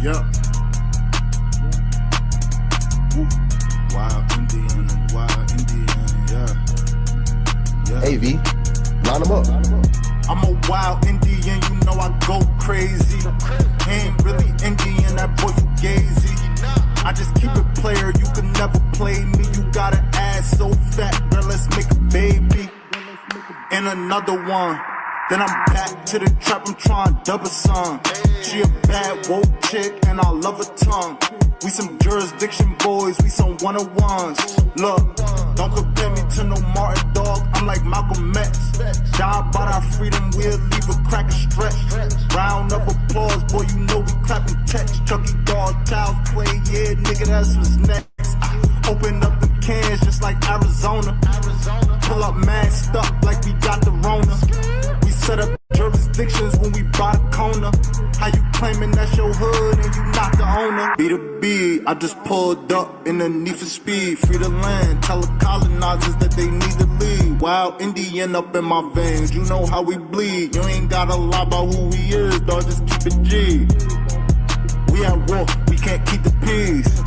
Yeah. Wild Indian, yeah. Hey V, line them up. I'm a wild Indian, you know I go crazy. Ain't really Indian, that boy you gazy. I just keep it player, you can never play me. You got an ass so fat, girl, let's make a baby. And another one. Then I'm back to the trap, I'm trying to double some. She a bad woke chick and I love her tongue. We some jurisdiction boys, we some one-on-ones. Look, don't compare me to no Martin dog, I'm like Malcolm X. Die by our freedom, we'll leave a cracker stretch. Round of applause, boy, you know we clapping text. Chucky dog, child's play, yeah, nigga, that's what's next. Open up the cans just like Arizona. Pull up masked up like we got the Rona. We set up jurisdictions when we buy the corner. How you claiming that's your hood and you not the owner? Be the B, I just pulled up in the need for speed. Free the land, tell the colonizers that they need to leave. Wild Indian up in my veins, you know how we bleed. You ain't gotta lie about who we is, dog, just keep it G. We at war, we can't keep the peace.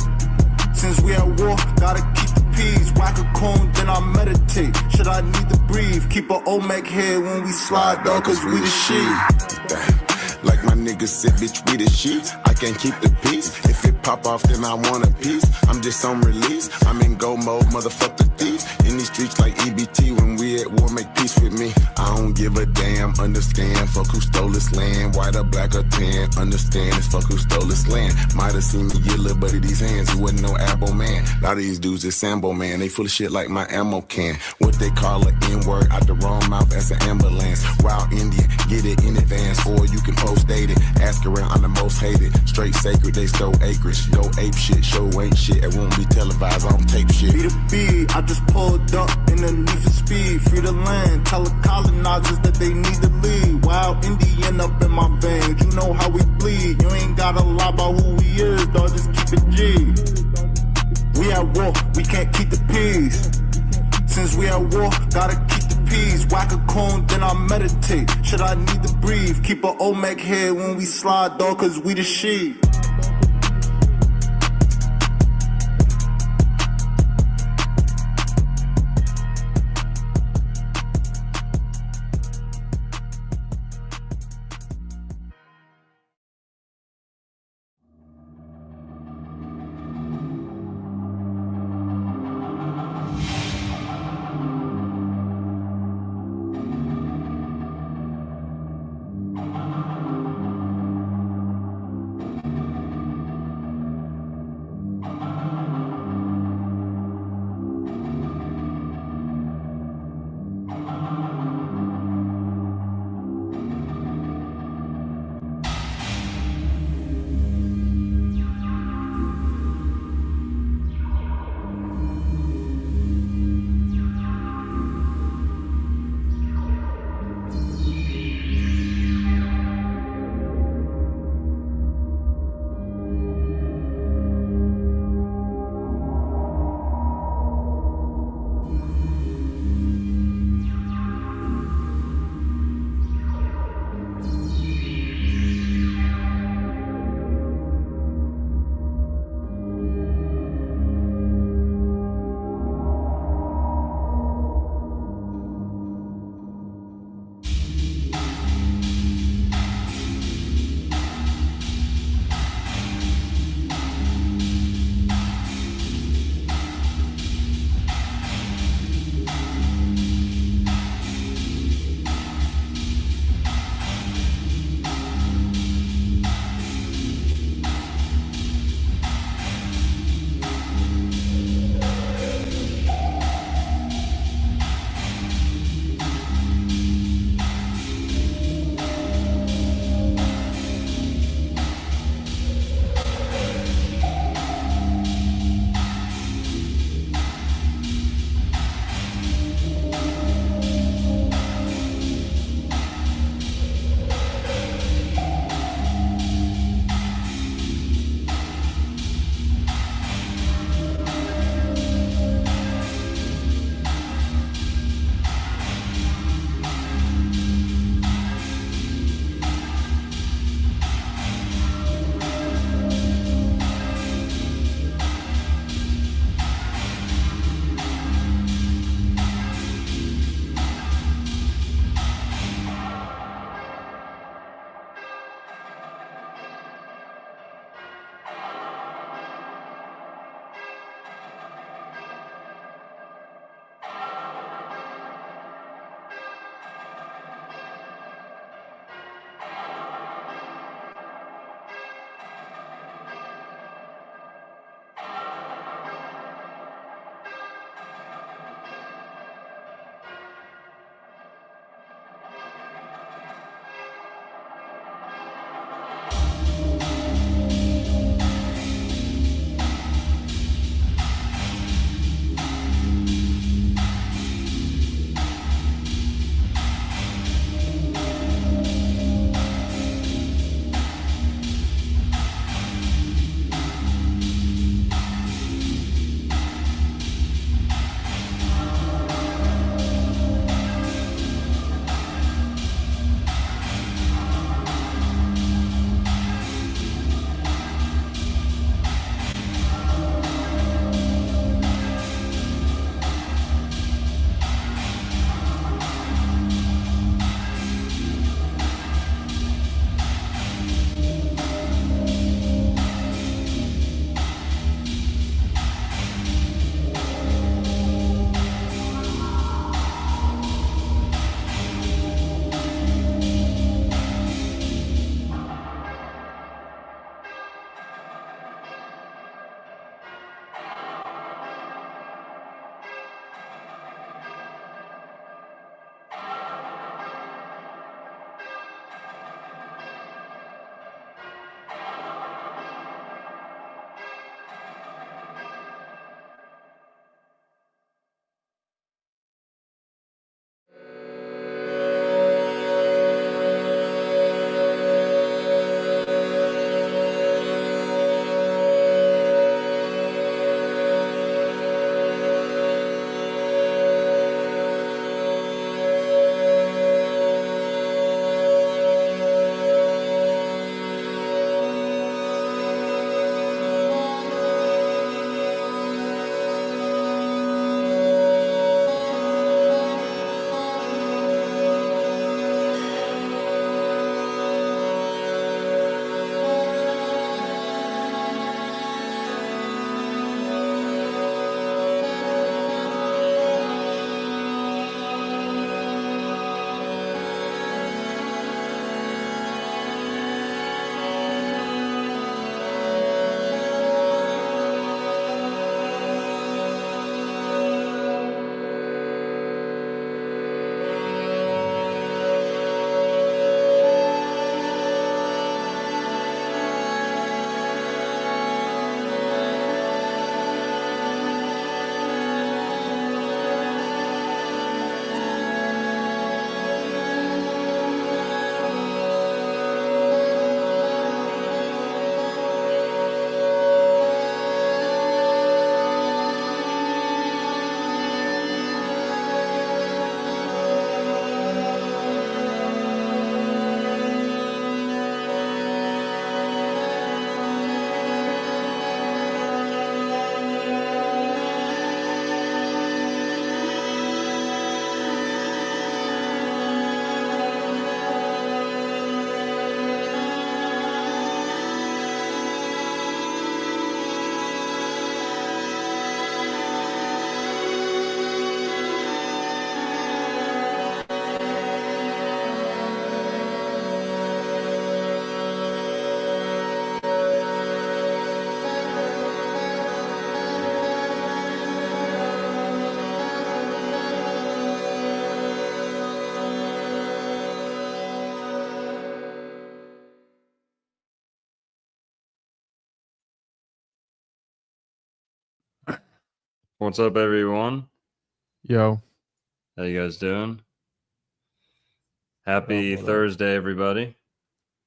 Since we at war, gotta keep the peace. Whack a cone, then I meditate. Should I need to breathe? Keep a Olmec head when we slide, dog, cause we the shit. Like my niggas said, bitch, we the sheets. I can't keep the peace. If it pop off, then I want a piece. I'm just on release. I'm in go mode, motherfuck the thief. In these streets like EBT, when we at war, make peace with me. I don't give a damn, understand. Fuck who stole this land, white or black or tan. Understand, it's fuck who stole this land. Might have seen me get little buddy these hands. He wasn't no abo man. A lot of these dudes is Sambo man. They full of shit like my ammo can. What they call an N-word out the wrong mouth, that's an ambulance. Wild Indian, get it in advance, or you can post dated. Ask around, I'm the most hated. Straight sacred, they stole acreage. Go ape shit, show ain't shit. It won't be televised, I don't tape shit. Be the B, I just pulled up in the need for speed. Free the land, tell the colonizers that they need to leave. Wild Indian up in my veins, you know how we bleed. You ain't gotta lie about who we is, dog, just keep it G. We at war, we can't keep the peace. Since we at war, gotta keep the peace. Whack a cone, then I meditate. Should I need to breathe? Keep a Olmec head when we slide, dog, cause we the shit. What's up, everyone? Yo. How you guys doing? Happy Thursday, everybody.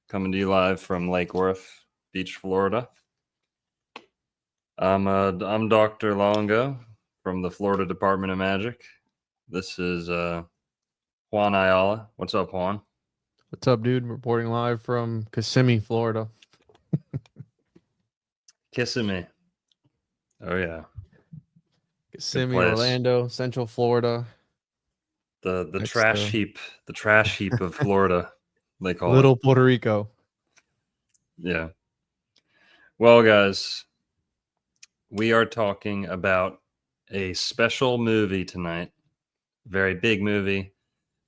Coming to you live from Lake Worth Beach, Florida. I'm Dr. Longo from the Florida Department of Magic. This is Juan and I. What's up, Juan? What's up, dude? Reporting live from Kissimmee, Florida. Kissimmee. Oh yeah. Kissimmee, Orlando, Central Florida. The trash heap. The trash heap of Florida, they call Little it. Puerto Rico. Yeah. Well, guys, we are talking about a special movie tonight. Very big movie.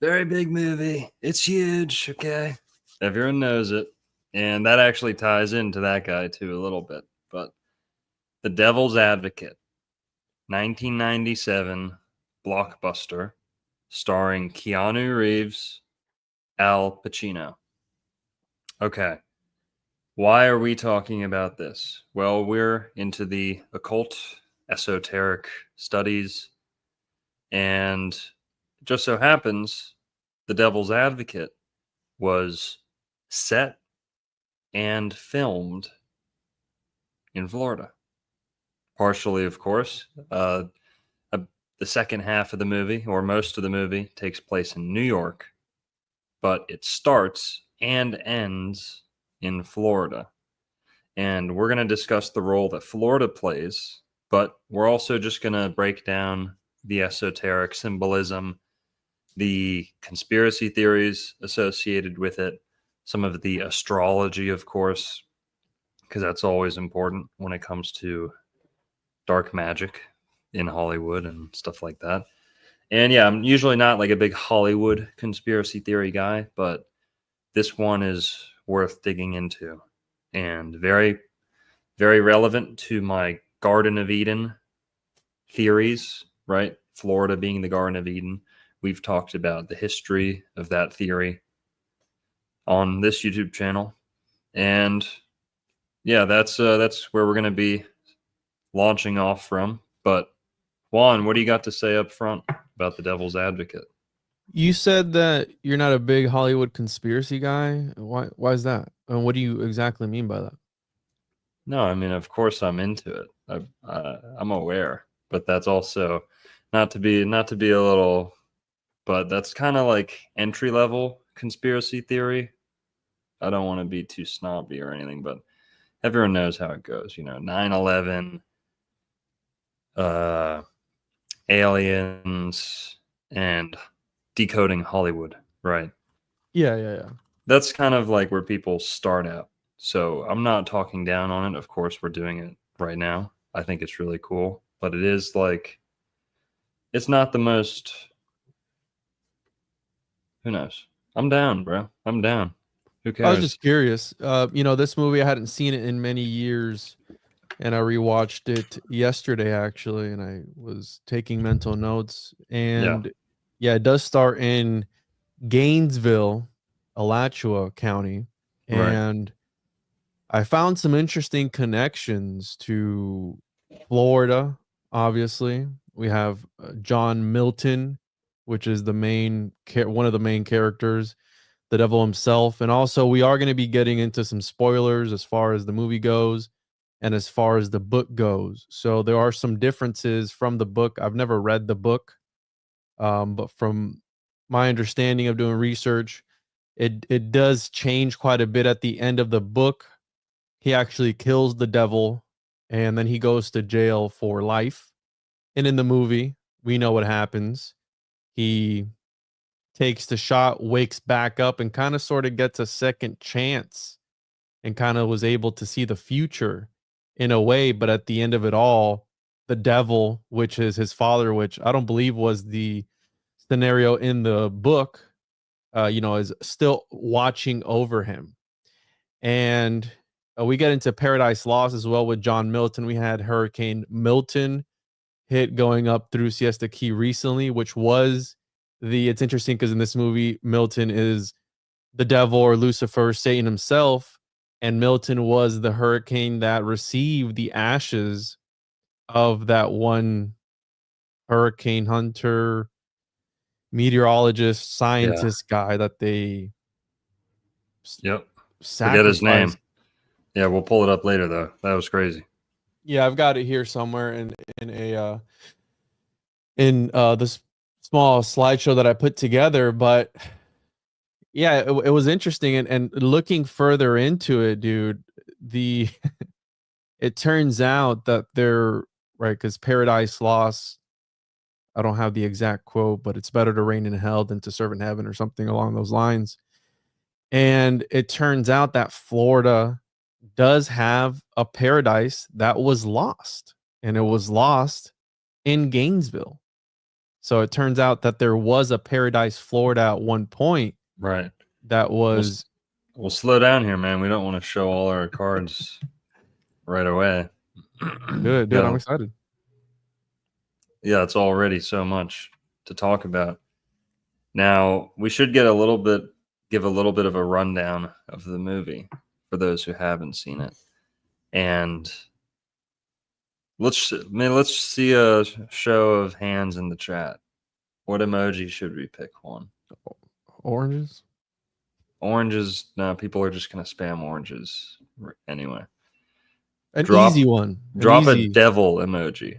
Very big movie. It's huge, okay? Everyone knows it. And that actually ties into that guy, too, a little bit. But The Devil's Advocate, 1997 blockbuster, starring Keanu Reeves, Al Pacino. Okay. Why are we talking about this? Well, we're into the occult, esoteric studies, and it just so happens The Devil's Advocate was set and filmed in Florida. Partially, of course. The second half of the movie, or most of the movie, takes place in New York, but it starts and ends in Florida. And we're going to discuss the role that Florida plays, but we're also just going to break down the esoteric symbolism, the conspiracy theories associated with it, some of the astrology, of course, because that's always important when it comes to dark magic in Hollywood and stuff like that. And yeah, I'm usually not like a big Hollywood conspiracy theory guy, but this one is worth digging into and very, very relevant to my Garden of Eden theories, right? Florida being the Garden of Eden. We've talked about the history of that theory on this YouTube channel. And yeah, that's where we're going to be launching off from. But Juan, what do you got to say up front about The Devil's Advocate? You said that you're not a big Hollywood conspiracy guy. Why is that? And what do you exactly mean by that? No, I mean, of course I'm into it. I'm aware, but that's also not to be a little, but that's kind of like entry level conspiracy theory. I don't want to be too snobby or anything, but everyone knows how it goes. 9/11, aliens, and decoding Hollywood, right? Yeah. That's kind of like where people start out. So I'm not talking down on it. Of course, we're doing it right now. I think it's really cool, but it is like, it's not the most, who knows? I'm down, bro. I'm down. Who cares? I was just curious. This movie, I hadn't seen it in many years, and I rewatched it yesterday, actually, and I was taking mental notes. And yeah, it does start in Gainesville, Alachua County, and I found some interesting connections to Florida. Obviously, we have John Milton, which is the one of the main characters, the devil himself. And also, we are going to be getting into some spoilers as far as the movie goes and as far as the book goes. So there are some differences from the book. I've never read the book, but from my understanding of doing research, it does change quite a bit at the end of the book. He actually kills the devil, and then he goes to jail for life. And in the movie, we know what happens. He takes the shot, wakes back up, and kind of sort of gets a second chance and kind of was able to see the future in a way. But at the end of it all, the devil, which is his father, which I don't believe was the scenario in the book, is still watching over him. And we get into Paradise Lost as well with John Milton. We had Hurricane Milton hit going up through Siesta Key recently, which was it's interesting because in this movie, Milton is the devil or Lucifer, Satan himself, and Milton was the hurricane that received the ashes of that one hurricane hunter, meteorologist, scientist guy that they Yep. Forget his name. sacrificed. Yeah, we'll pull it up later though. That was crazy. Yeah, I've got it here somewhere in this small slideshow that I put together. But yeah, it was interesting, and looking further into it, dude, it turns out that they're right, because Paradise Lost, I don't have the exact quote, but it's better to reign in hell than to serve in heaven, or something along those lines. And it turns out that Florida does have a paradise that was lost, and it was lost in Gainesville. So it turns out that there was a Paradise, Florida at one point. Right. That was. We'll slow down here, man. We don't want to show all our cards right away. Good, dude. I'm excited. Yeah, it's already so much to talk about. Now, we should give a little bit of a rundown of the movie for those who haven't seen it. And let's see a show of hands in the chat. What emoji should we pick, Juan? Oranges? Oranges? No, people are just going to spam oranges anyway. Easy one. Drop a devil emoji.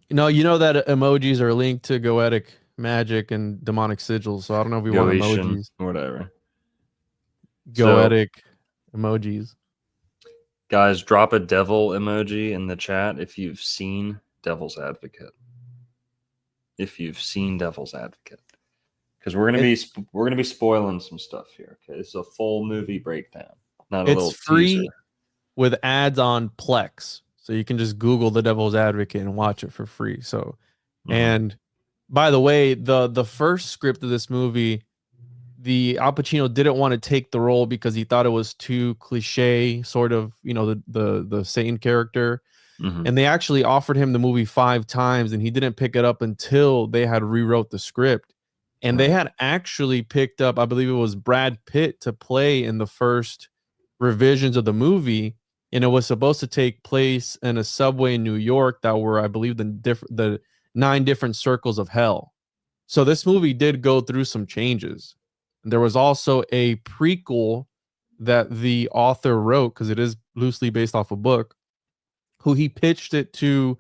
You know that emojis are linked to goetic magic and demonic sigils, so I don't know if we want emojis. Whatever. Goetic emojis. Guys, drop a devil emoji in the chat if you've seen Devil's Advocate. If you've seen Devil's Advocate. Because we're gonna be spoiling some stuff here. Okay, it's a full movie breakdown, not a little teaser. It's free with ads on Plex, so you can just Google The Devil's Advocate and watch it for free. So, and by the way, the first script of this movie, Al Pacino didn't want to take the role because he thought it was too cliche, sort of, the Satan character. And they actually offered him the movie 5 times, and he didn't pick it up until they had rewrote the script. And they had actually picked up, I believe it was Brad Pitt, to play in the first revisions of the movie. And it was supposed to take place in a subway in New York that were, I believe, the 9 different circles of hell. So this movie did go through some changes. There was also a prequel that the author wrote, because it is loosely based off a book, who he pitched it to,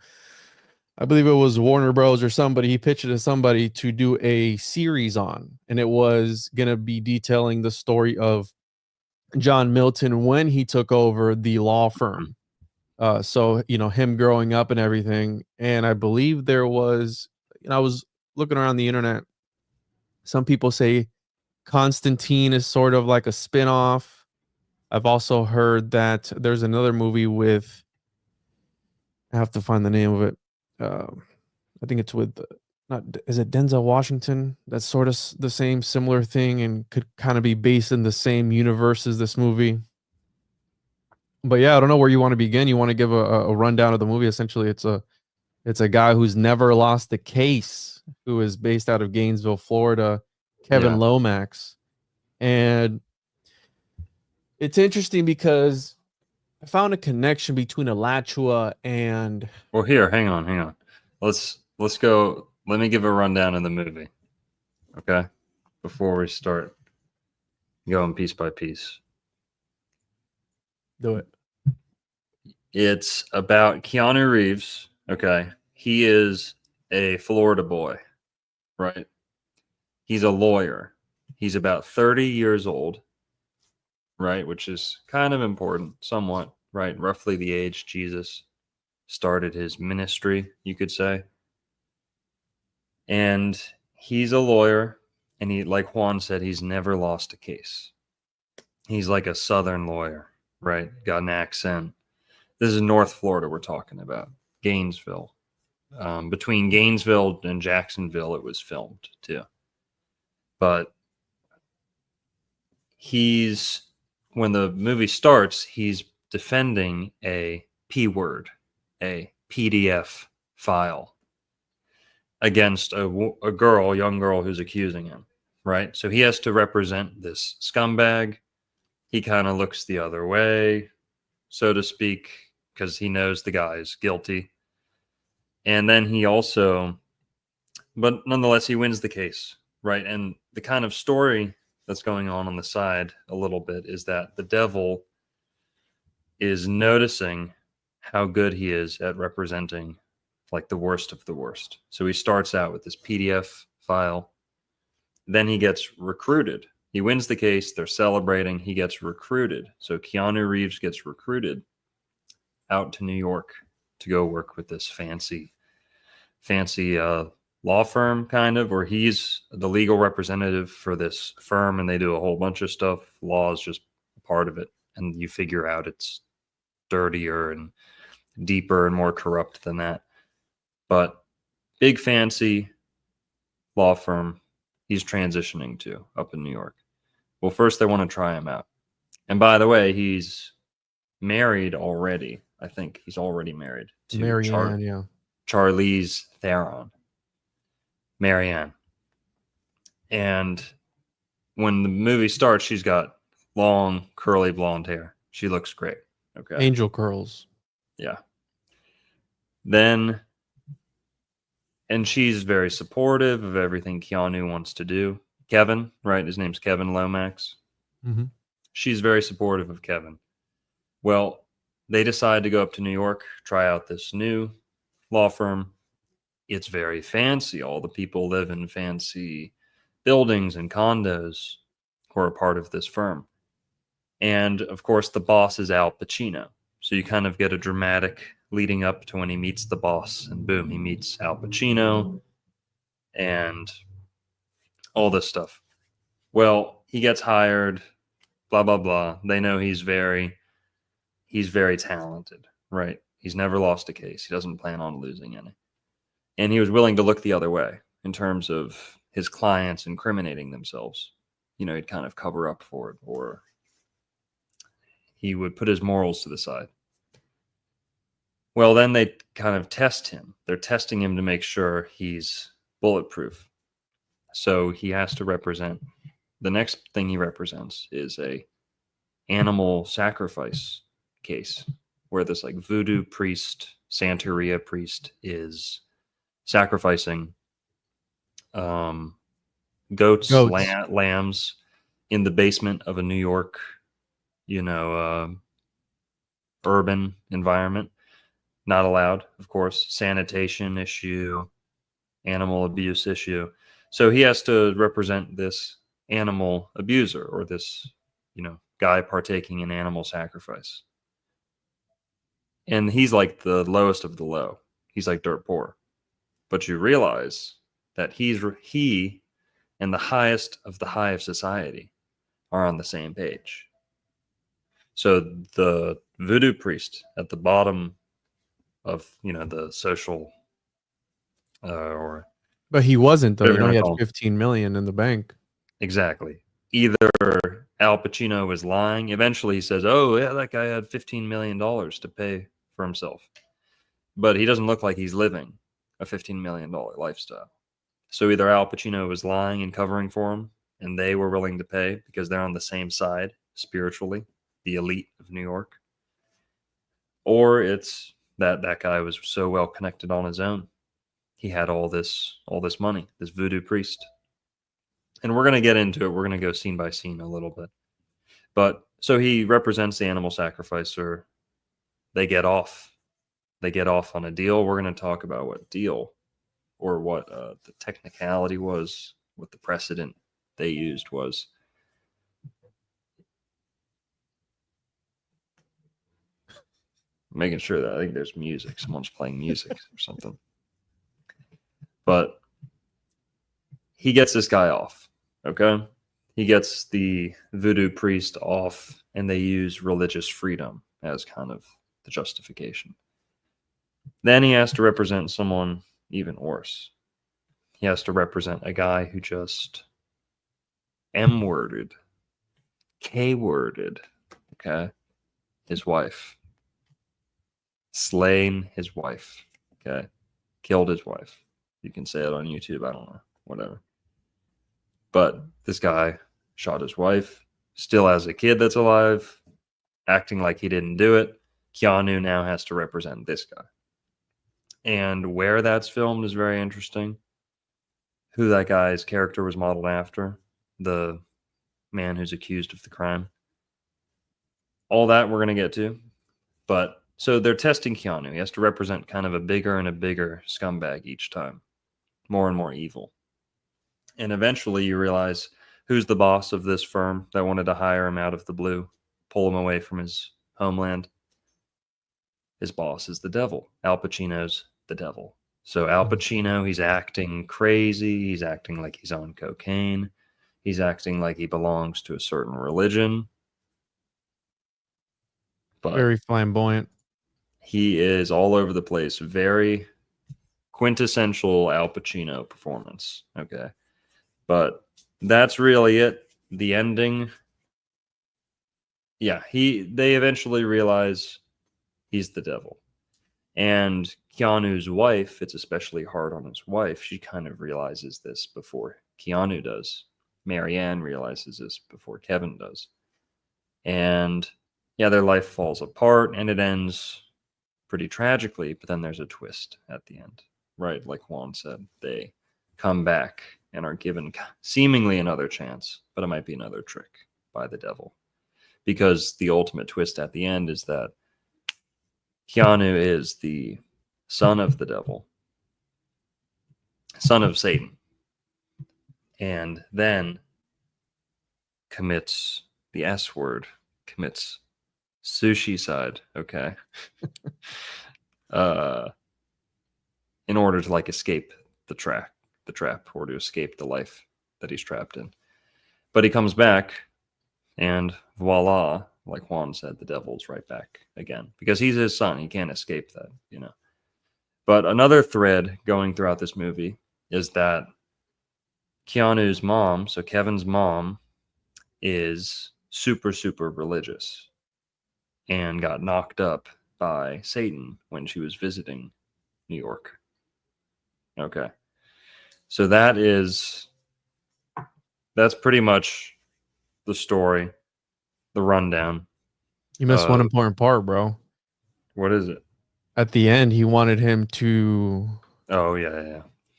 I believe it was Warner Bros. Or somebody. He pitched it to somebody to do a series on. And it was going to be detailing the story of John Milton when he took over the law firm. So, him growing up and everything. And I believe there was, I was looking around the internet. Some people say Constantine is sort of like a spin-off. I've also heard that there's another movie with, I have to find the name of it. I think it's with, is it Denzel Washington? That's sort of the same similar thing and could kind of be based in the same universe as this movie. But yeah, I don't know where you want to begin. You want to give a rundown of the movie. Essentially, it's a guy who's never lost a case, who is based out of Gainesville, Florida, Kevin Lomax. And it's interesting because I found a connection between Alachua and... Well, here, hang on. Let's go. Let me give a rundown of the movie, okay? Before we start going piece by piece. Do it. It's about Keanu Reeves, okay? He is a Florida boy, right? He's a lawyer. He's about 30 years old, right? Which is kind of important, somewhat, right? Roughly the age Jesus started his ministry, you could say. And he's a lawyer, and he, like Juan said, he's never lost a case. He's like a Southern lawyer, right? Got an accent. This is North Florida we're talking about, Gainesville. Between Gainesville and Jacksonville, it was filmed too. But when the movie starts, he's defending a P word, a PDF file against a young girl who's accusing him, right? So he has to represent this scumbag. He kind of looks the other way, so to speak, because he knows the guy is guilty. And then he also But nonetheless, he wins the case, right? And the kind of story that's going on the side a little bit is that the devil is noticing how good he is at representing like the worst of the worst. So he starts out with this PDF file. Then he gets recruited. He wins the case. They're celebrating. He gets recruited. So Keanu Reeves gets recruited out to New York to go work with this fancy law firm, kind of, where he's the legal representative for this firm, and they do a whole bunch of stuff. Law is just part of it, and you figure out it's dirtier and deeper and more corrupt than that. But big fancy law firm he's transitioning to up in New York. Well, first they want to try him out. And by the way, he's married already. I think he's already married to Marianne, Charlize Theron. Marianne. And when the movie starts, she's got long, curly blonde hair. She looks great. Okay. Angel curls. Yeah. Then, and she's very supportive of everything Keanu wants to do. Kevin, right? His name's Kevin Lomax. Mm-hmm. She's very supportive of Kevin. Well, they decide to go up to New York, try out this new law firm. It's very fancy. All the people live in fancy buildings and condos who are part of this firm. And of course, the boss is Al Pacino. So you kind of get a dramatic leading up to when he meets the boss, and boom, he meets Al Pacino and all this stuff. Well, he gets hired, blah, blah, blah. They know he's very talented, right? He's never lost a case. He doesn't plan on losing any. And he was willing to look the other way in terms of his clients incriminating themselves. You know, he'd kind of cover up for it, or he would put his morals to the side. Well, then they kind of test him. They're testing him to make sure he's bulletproof. So he has to represent, the next thing he represents is a animal sacrifice case where this like voodoo priest, Santeria priest, is sacrificing goats. Lambs in the basement of a New York, urban environment. Not allowed, of course. Sanitation issue, animal abuse issue. So he has to represent this animal abuser, or this, guy partaking in animal sacrifice. And he's like the lowest of the low. He's like dirt poor. But you realize that he and the highest of the high of society are on the same page. So the voodoo priest at the bottom of, the social but he wasn't, though. He had 15 million in the bank. Exactly. Either Al Pacino was lying. Eventually he says, oh, yeah, that guy had $15 million to pay for himself. But he doesn't look like he's living a $15 million lifestyle. So either Al Pacino was lying and covering for him, and they were willing to pay because they're on the same side spiritually, the elite of New York, or it's that guy was so well connected on his own. He had all this money, this voodoo priest. And we're going to get into it. We're going to go scene by scene a little bit. But so he represents the animal sacrificer. They get off. They get off on a deal. We're going to talk about what deal, or what the technicality was, what the precedent they used was. Making sure that I think there's music. Someone's playing music or something. But he gets this guy off. Okay. He gets the voodoo priest off, and they use religious freedom as kind of the justification. Then he has to represent someone even worse. He has to represent a guy who just M-worded, K-worded, okay, his wife. Slain his wife, okay? Killed his wife. You can say it on YouTube, I don't know, whatever. But this guy shot his wife, still has a kid that's alive, acting like he didn't do it. Keanu now has to represent this guy. And where that's filmed is very interesting. who that guy's character was modeled after, the man who's accused of the crime. All that we're going to get to. But so they're testing Keanu. He has to represent kind of a bigger and a bigger scumbag each time, more and more evil. And eventually you realize who's the boss of this firm that wanted to hire him out of the blue, pull him away from his homeland. His boss is the devil. Al Pacino's the devil. So Al Pacino, he's acting crazy. He's acting like he's on cocaine. He's acting like he belongs to a certain religion. But Very flamboyant. he is all over the place. Very quintessential Al Pacino performance. Okay. But that's really it. The ending. Yeah, they eventually realize he's the devil. And Keanu's wife, it's especially hard on his wife. She kind of realizes this before Keanu does. Marianne realizes this before Kevin does. And yeah, their life falls apart and it ends pretty tragically, but then there's a twist at the end, right? Like Juan said, they come back and are given seemingly another chance, but it might be another trick by the devil. Because the ultimate twist at the end is that Keanu is the son of the devil, son of Satan, and then commits the S word, commits sushi-cide, okay, in order to like escape the trap, or to escape the life that he's trapped in. But he comes back, and voila, like Juan said, the devil's right back again because he's his son. He can't escape that, you know. But another thread going throughout this movie is that Keanu's mom, so Kevin's mom, is super, super religious and got knocked up by Satan when she was visiting New York. Okay. So that's pretty much the story, the rundown. You missed one important part, bro. What is it? At the end, he wanted him to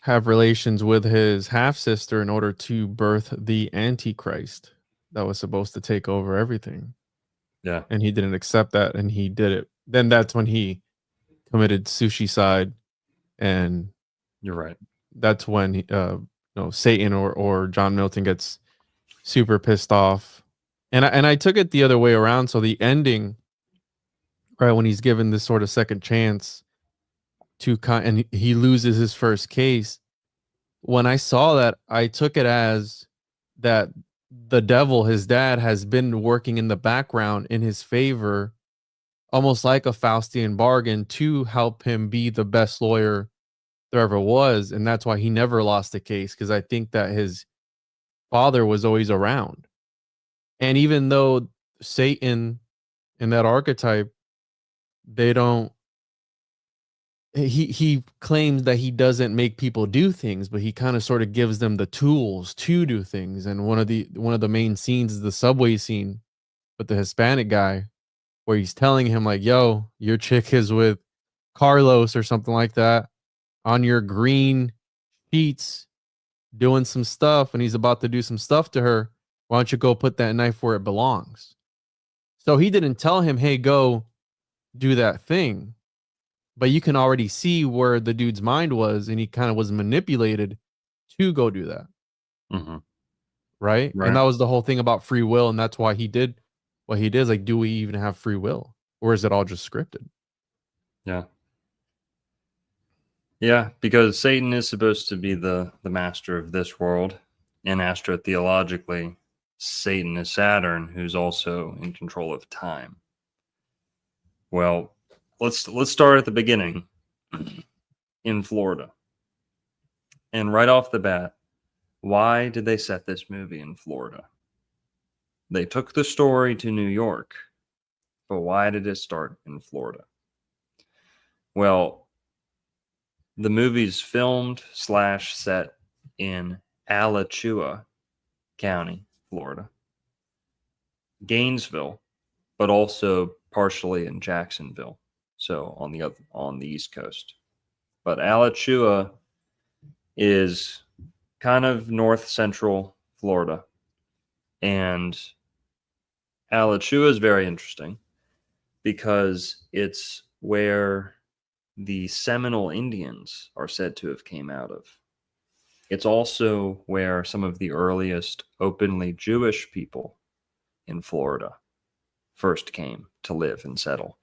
have relations with his half-sister in order to birth the Antichrist that was supposed to take over everything. Yeah. And he didn't accept that, and he did it. Then that's when he committed sushi-cide, and you're right. That's when Satan or John Milton gets super pissed off. And I took it the other way around. So the ending, right, when he's given this sort of second chance and he loses his first case. When I saw that, I took it as that the devil, his dad, has been working in the background in his favor, almost like a Faustian bargain to help him be the best lawyer there ever was. And that's why he never lost a case, because I think that his father was always around. And even though Satan in that archetype, he claims that he doesn't make people do things, but he kind of sort of gives them the tools to do things. And one of the main scenes is the subway scene with the Hispanic guy, where he's telling him like, yo, your chick is with Carlos or something like that on your green sheets doing some stuff, and he's about to do some stuff to her. Why don't you go put that knife where it belongs? So he didn't tell him, hey, go do that thing. But you can already see where the dude's mind was, and he kind of was manipulated to go do that. Mm-hmm. Right? And that was the whole thing about free will, and that's why he did what he did. Like, do we even have free will? Or is it all just scripted? Yeah. Yeah, because Satan is supposed to be the master of this world, and astrotheologically, Satan is Saturn, who's also in control of time. Well, let's start at the beginning in Florida. And right off the bat, why did they set this movie in Florida? They took the story to New York, but why did it start in Florida? Well, the movie's filmed / set in Alachua County, Florida, Gainesville, but also partially in Jacksonville, so on the East Coast. But Alachua is kind of north central Florida. And Alachua is very interesting because it's where the Seminole Indians are said to have came out of. It's also where some of the earliest openly Jewish people in Florida first came to live and settle.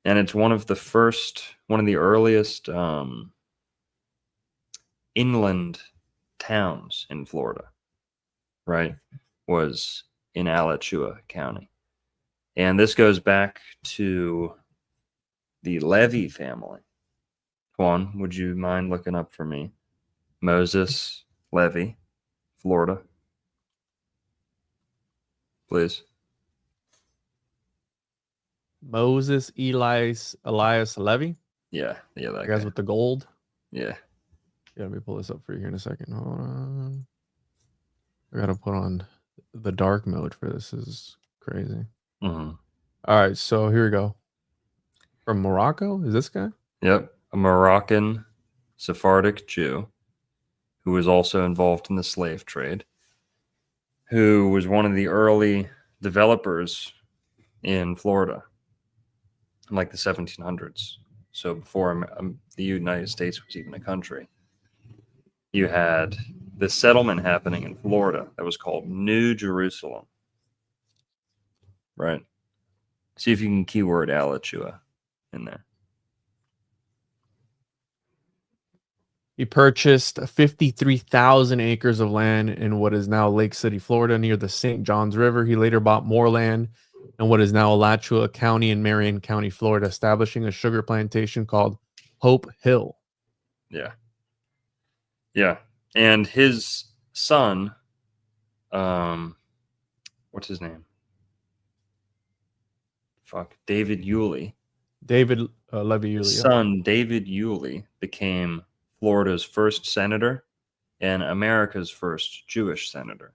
And it's one of the earliest inland towns in Florida, right, was in Alachua County. And this goes back to the Levy family. Juan, would you mind looking up for me? Moses Levy, Florida. Please. Moses Elias Levy. Yeah, that The guy. guys with the gold. Yeah. Yeah, let me pull this up for you here in a second. Hold on. I gotta put on the dark mode for this. This is crazy. Mm-hmm. All right, so here we go. From Morocco, is this guy? Yep, a Moroccan Sephardic Jew who was also involved in the slave trade, who was one of the early developers in Florida in like the 1700s. So before the United States was even a country, you had this settlement happening in Florida that was called New Jerusalem. Right? See if you can keyword Alachua in there. He purchased 53,000 acres of land in what is now Lake City, Florida, near the St. Johns River. He later bought more land in what is now Alachua County in Marion County, Florida, establishing a sugar plantation called Hope Hill. Yeah. Yeah. And his son, what's his name? David Yulee. David Levy Yulee. His son, David Yulee, became Florida's first senator and America's first Jewish senator.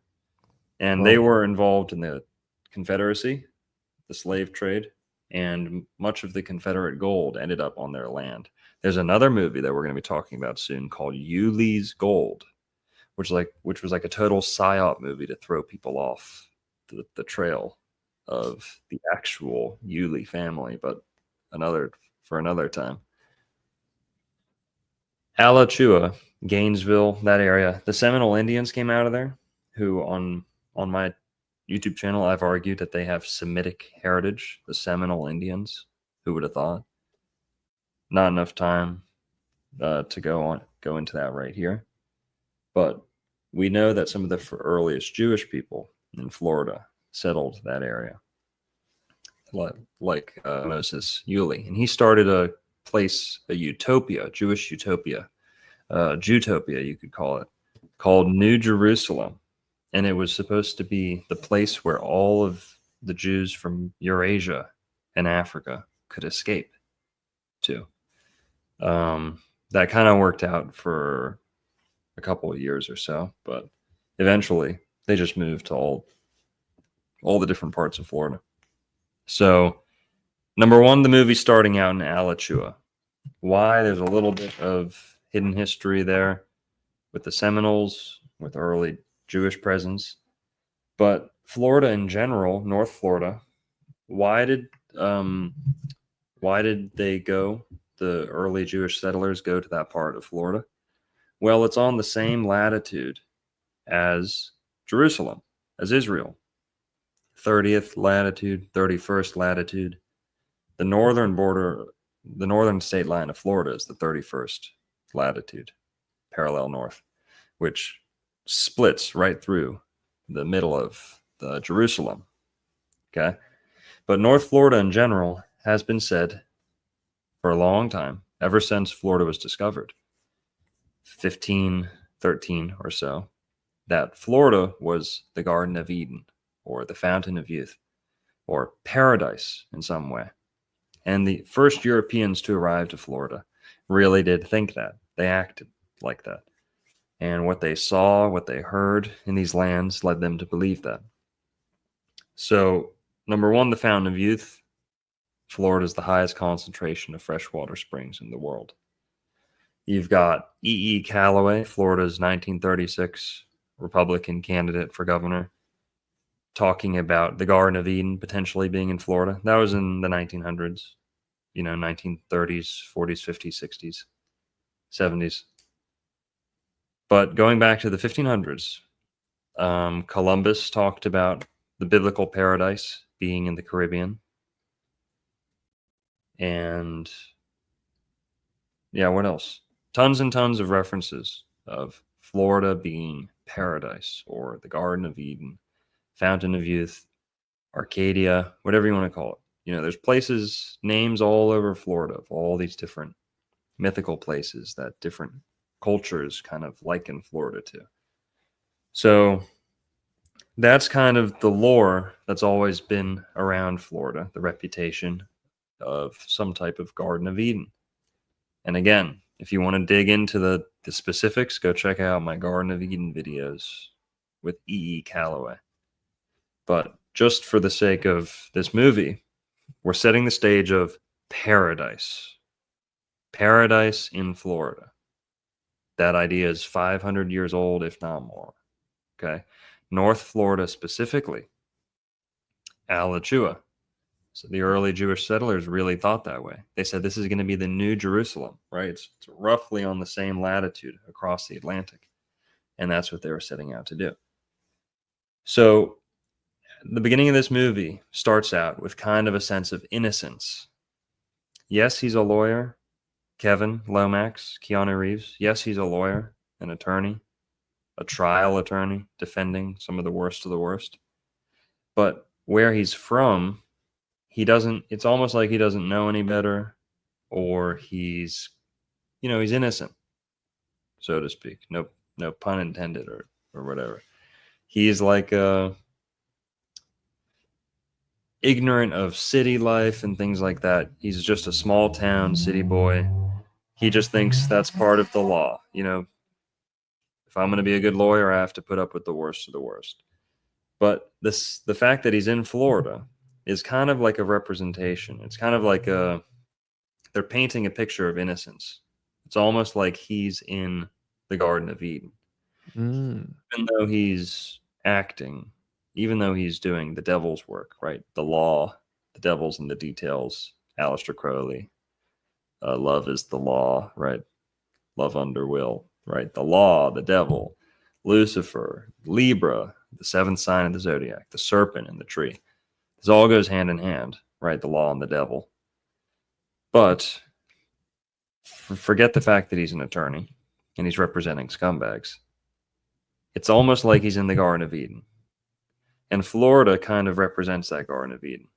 And they were involved in the Confederacy, the slave trade, and much of the Confederate gold ended up on their land. There's another movie that we're going to be talking about soon called Yulee's Gold, which was like a total psyop movie to throw people off the trail of the actual Yulee family, but for another time. Alachua, Gainesville, that area, the Seminole Indians came out of there, who on my YouTube channel, I've argued that they have Semitic heritage, the Seminole Indians. Who would have thought? Not enough time to go into that right here. But we know that some of the earliest Jewish people in Florida settled that area, like Moses Yulee. And he started a place, a utopia, Jewish utopia, Jewtopia, you could call it, called New Jerusalem. And it was supposed to be the place where all of the Jews from Eurasia and Africa could escape to. That kind of worked out for a couple of years or so, but eventually they just moved to all the different parts of Florida. So, number one, the movie starting out in Alachua. Why? There's a little bit of hidden history there with the Seminoles, with early Jewish presence. But Florida in general, North Florida, why did they go, the early Jewish settlers go to that part of Florida? Well, it's on the same latitude as Jerusalem, as Israel. 30th latitude, 31st latitude. The northern border, the northern state line of Florida is the 31st latitude, parallel north, which splits right through the middle of Jerusalem. Okay. But North Florida in general has been said for a long time, ever since Florida was discovered, 1513 or so, that Florida was the Garden of Eden, or the Fountain of Youth, or paradise in some way. And the first Europeans to arrive to Florida really did think that. They acted like that. And what they saw, what they heard in these lands led them to believe that. So, number one, the Fountain of Youth. Florida is the highest concentration of freshwater springs in the world. You've got E. Calloway, Florida's 1936 Republican candidate for governor, talking about the Garden of Eden potentially being in Florida. That was in the 1900s, 1930s, 40s, 50s, 60s, 70s. But going back to the 1500s, Columbus talked about the biblical paradise being in the Caribbean. And yeah, what else? Tons and tons of references of Florida being paradise, or the Garden of Eden, Fountain of Youth, Arcadia, whatever you want to call it. There's places, names all over Florida of all these different mythical places that different cultures kind of liken Florida to. So that's kind of the lore that's always been around Florida, the reputation of some type of Garden of Eden. And again, if you want to dig into the specifics, go check out my Garden of Eden videos with E. Calloway. But just for the sake of this movie, we're setting the stage of paradise. Paradise in Florida. That idea is 500 years old, if not more. Okay. North Florida specifically, Alachua. So the early Jewish settlers really thought that way. They said this is going to be the new Jerusalem, right? It's roughly on the same latitude across the Atlantic. And that's what they were setting out to do. So the beginning of this movie starts out with kind of a sense of innocence. Yes, he's a lawyer. Kevin Lomax, Keanu Reeves. Yes, he's a lawyer, an attorney, a trial attorney, defending some of the worst of the worst. But where he's from, it's almost like he doesn't know any better, or he's innocent, so to speak. No pun intended, or whatever. He's like ignorant of city life and things like that. He's just a small town city boy. He just thinks that's part of the law. If I'm going to be a good lawyer, I have to put up with the worst of the worst. But the fact that he's in Florida is kind of like a representation. It's kind of like they're painting a picture of innocence. It's almost like he's in the Garden of Eden. Even though he's acting, even though he's doing the devil's work, right? The law, the devil's in the details. Aleister Crowley. Love is the law, right? Love under will, right? The law, the devil, Lucifer, Libra, the seventh sign of the zodiac, the serpent in the tree. This all goes hand in hand, right? The law and the devil. But forget the fact that he's an attorney and he's representing scumbags. It's almost like he's in the Garden of Eden. And Florida kind of represents that Garden of Eden.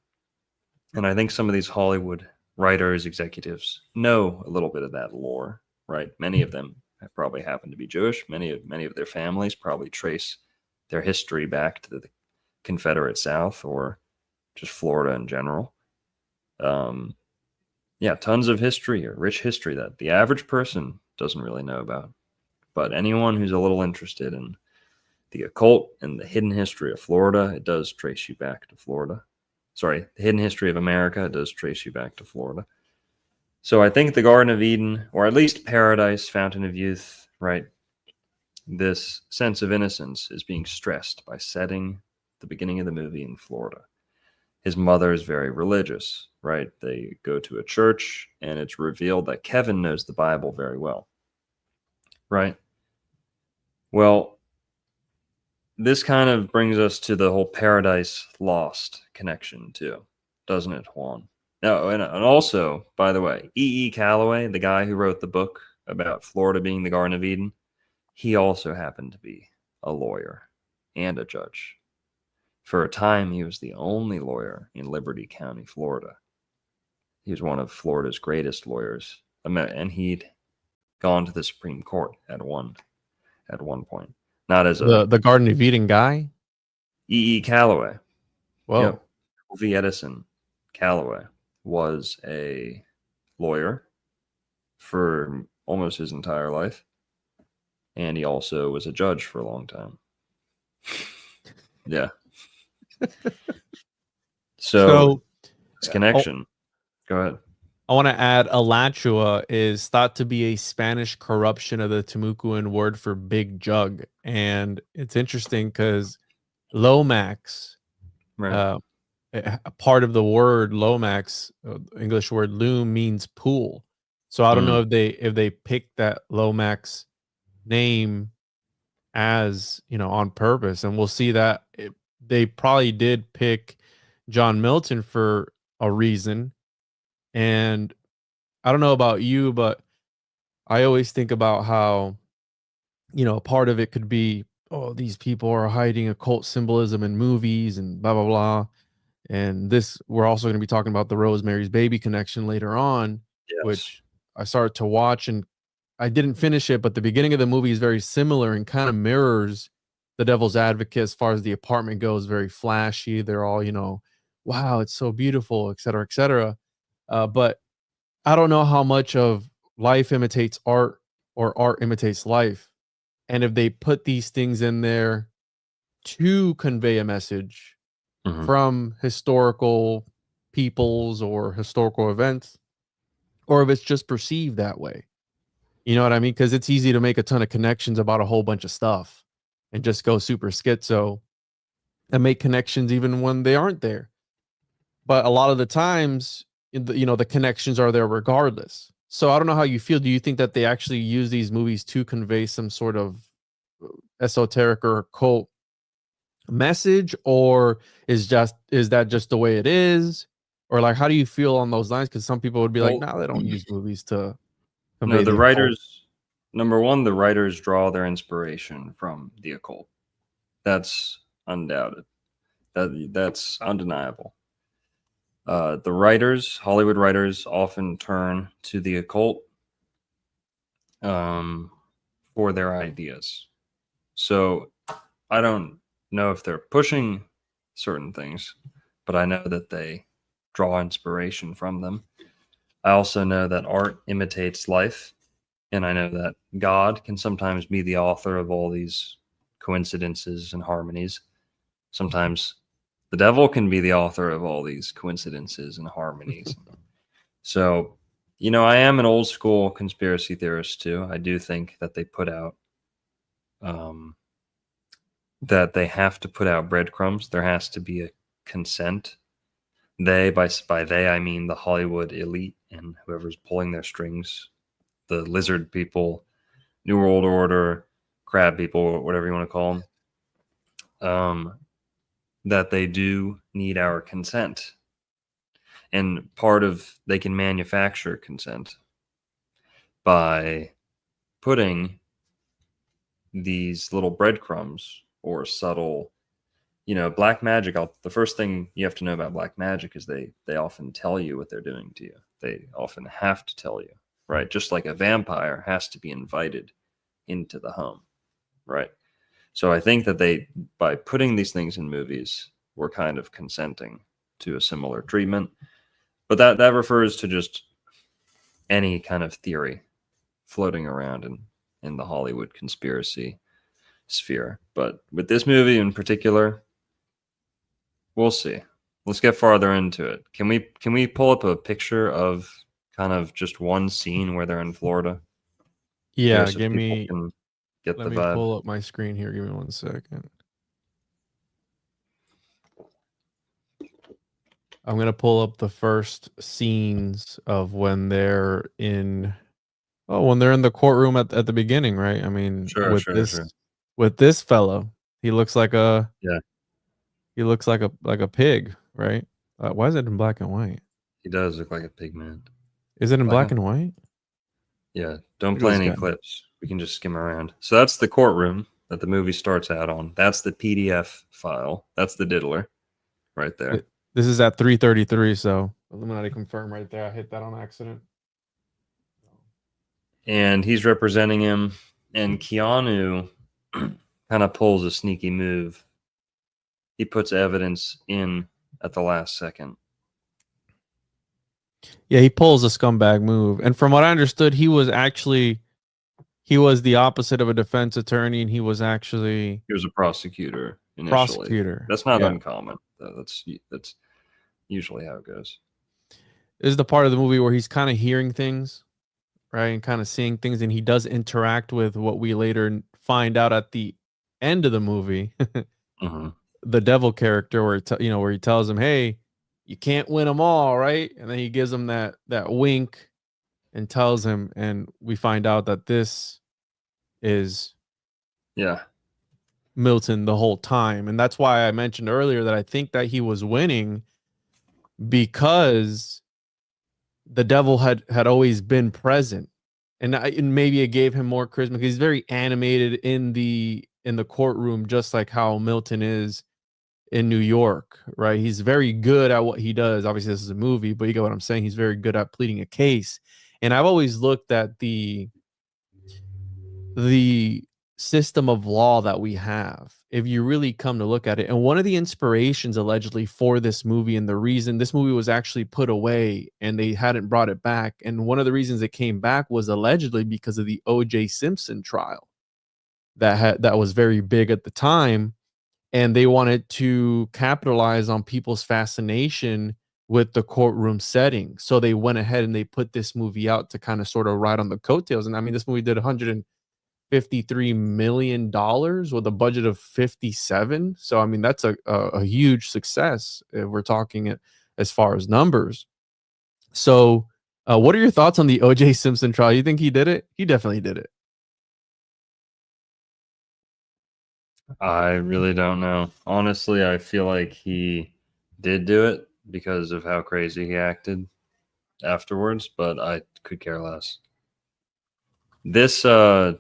And I think some of these Hollywood writers, executives know a little bit of that lore, right? Many of them probably happen to be Jewish. Many of their families probably trace their history back to the Confederate South, or just Florida in general. Tons of history, or rich history that the average person doesn't really know about. But anyone who's a little interested in the occult and the hidden history of Florida, it does trace you back to Florida. Sorry, the hidden history of America does trace you back to Florida. So I think the Garden of Eden, or at least paradise, Fountain of Youth, right? This sense of innocence is being stressed by setting the beginning of the movie in Florida. His mother is very religious, right? They go to a church, and it's revealed that Kevin knows the Bible very well, right? Well, this kind of brings us to the whole Paradise Lost connection too, doesn't it, Juan? No, and also, by the way, E. Calloway, the guy who wrote the book about Florida being the Garden of Eden, he also happened to be a lawyer and a judge. For a time, he was the only lawyer in Liberty County, Florida. He was one of Florida's greatest lawyers, and he'd gone to the Supreme Court at one point. Not as the Garden of Eden guy? E. Calloway. Whoa. Yep. V. Edison Calloway was a lawyer for almost his entire life. And he also was a judge for a long time. Yeah. So this connection. Go ahead. I want to add Alachua is thought to be a Spanish corruption of the Timucuan word for big jug. And it's interesting because Lomax, Right. uh, a part of the word Lomax, English word loom, means pool. So I don't know if they picked that Lomax name as, on purpose, and we'll see that they probably did pick John Milton for a reason. And I don't know about you, but I always think about how, part of it could be, oh, these people are hiding occult symbolism in movies and blah blah blah. And this, we're also going to be talking about the Rosemary's Baby connection later on, Yes. which I started to watch, and I didn't finish it, but the beginning of the movie is very similar and kind of mirrors The Devil's Advocate as far as the apartment goes. Very flashy. They're all, wow, it's so beautiful, et cetera, et cetera. But I don't know how much of life imitates art or art imitates life. And if they put these things in there to convey a message Mhm. from historical peoples or historical events, or if it's just perceived that way. You know what I mean? Because it's easy to make a ton of connections about a whole bunch of stuff and just go super schizo and make connections even when they aren't there. But a lot of the times, the connections are there regardless. So I don't know how you feel. Do you think that they actually use these movies to convey some sort of esoteric or occult message, or is that just the way it is? Or like, how do you feel on those lines? Because some people would be like, Well, nah, they don't use movies to no, convey the the occult. writers, number one, the writers draw their inspiration from the occult. That's undoubted. That's undeniable. The writers, Hollywood writers, often turn to the occult for their ideas. So I don't know if they're pushing certain things, but I know that they draw inspiration from them. I also know that art imitates life, and I know that God can sometimes be the author of all these coincidences and harmonies. Sometimes the devil can be the author of all these coincidences and harmonies. So, I am an old school conspiracy theorist too. I do think that they put out that they have to put out breadcrumbs. There has to be a consent. By they I mean the Hollywood elite and whoever's pulling their strings, the lizard people, New World Order, crab people, whatever you want to call them. That they do need our consent, and they can manufacture consent by putting these little breadcrumbs or subtle, black magic. The first thing you have to know about black magic is they often tell you what they're doing to you. They often have to tell you, right? Just like a vampire has to be invited into the home, right? So I think that by putting these things in movies, we're kind of consenting to a similar treatment. But that refers to just any kind of theory floating around in the Hollywood conspiracy sphere. But with this movie in particular, we'll see. Let's get farther into it. Can we pull up a picture of kind of just one scene where they're in Florida? Yeah, So people can get let the me vibe. pull up my screen here. Give me 1 second. I'm gonna pull up the first scenes of when they're in the courtroom at the beginning, right? I mean, Sure. with this fellow, he looks like a Yeah, pig, right? Why is it in black and white? he does look like a pig man. Is it in black Black and white? Yeah, don't Look at play this any guy. clips. We can just skim around. So that's the courtroom that the movie starts out on. That's the PDF file. That's the diddler right there. This is at 3:33, so Illuminati confirm right there. I hit that on accident. And he's representing him. And Keanu kind of pulls a sneaky move. He puts evidence in at the last second. Yeah, he pulls a scumbag move. And from what I understood, he was the opposite of a defense attorney, and he was actually He was a prosecutor initially. prosecutor. That's not Yeah. uncommon. That's usually how it goes. is the part of the movie where he's kind of hearing things, right, and kind of seeing things, and he does interact with what we later find out at the end of the movie, Mm-hmm. the devil character, where where he tells him, "Hey, you can't win them all, right?" And then he gives him that wink and tells him, and we find out that this is Yeah. Milton the whole time. And that's why I mentioned earlier that I think that he was winning because the devil had always been present. And maybe it gave him more charisma because he's very animated in the courtroom, just like how Milton is in New York, right? He's very good at what he does. Obviously, this is a movie, but you get what I'm saying. He's very good at pleading a case. And I've always looked at the system of law that we have, if you really come to look at it. And one of the inspirations allegedly for this movie, and the reason this movie was actually put away and they hadn't brought it back, and one of the reasons it came back was allegedly because of the O.J. Simpson trial that was very big at the time, and they wanted to capitalize on people's fascination with the courtroom setting. So they went ahead and they put this movie out to kind of sort of ride on the coattails. And I mean, this movie did $153 million with a budget of 57. So I mean, that's a huge success if we're talking it as far as numbers. So what are your thoughts on the O.J. Simpson trial? You think he did it? He definitely did it. I really don't know. Honestly, I feel like he did do it because of how crazy he acted afterwards, but I could care less. The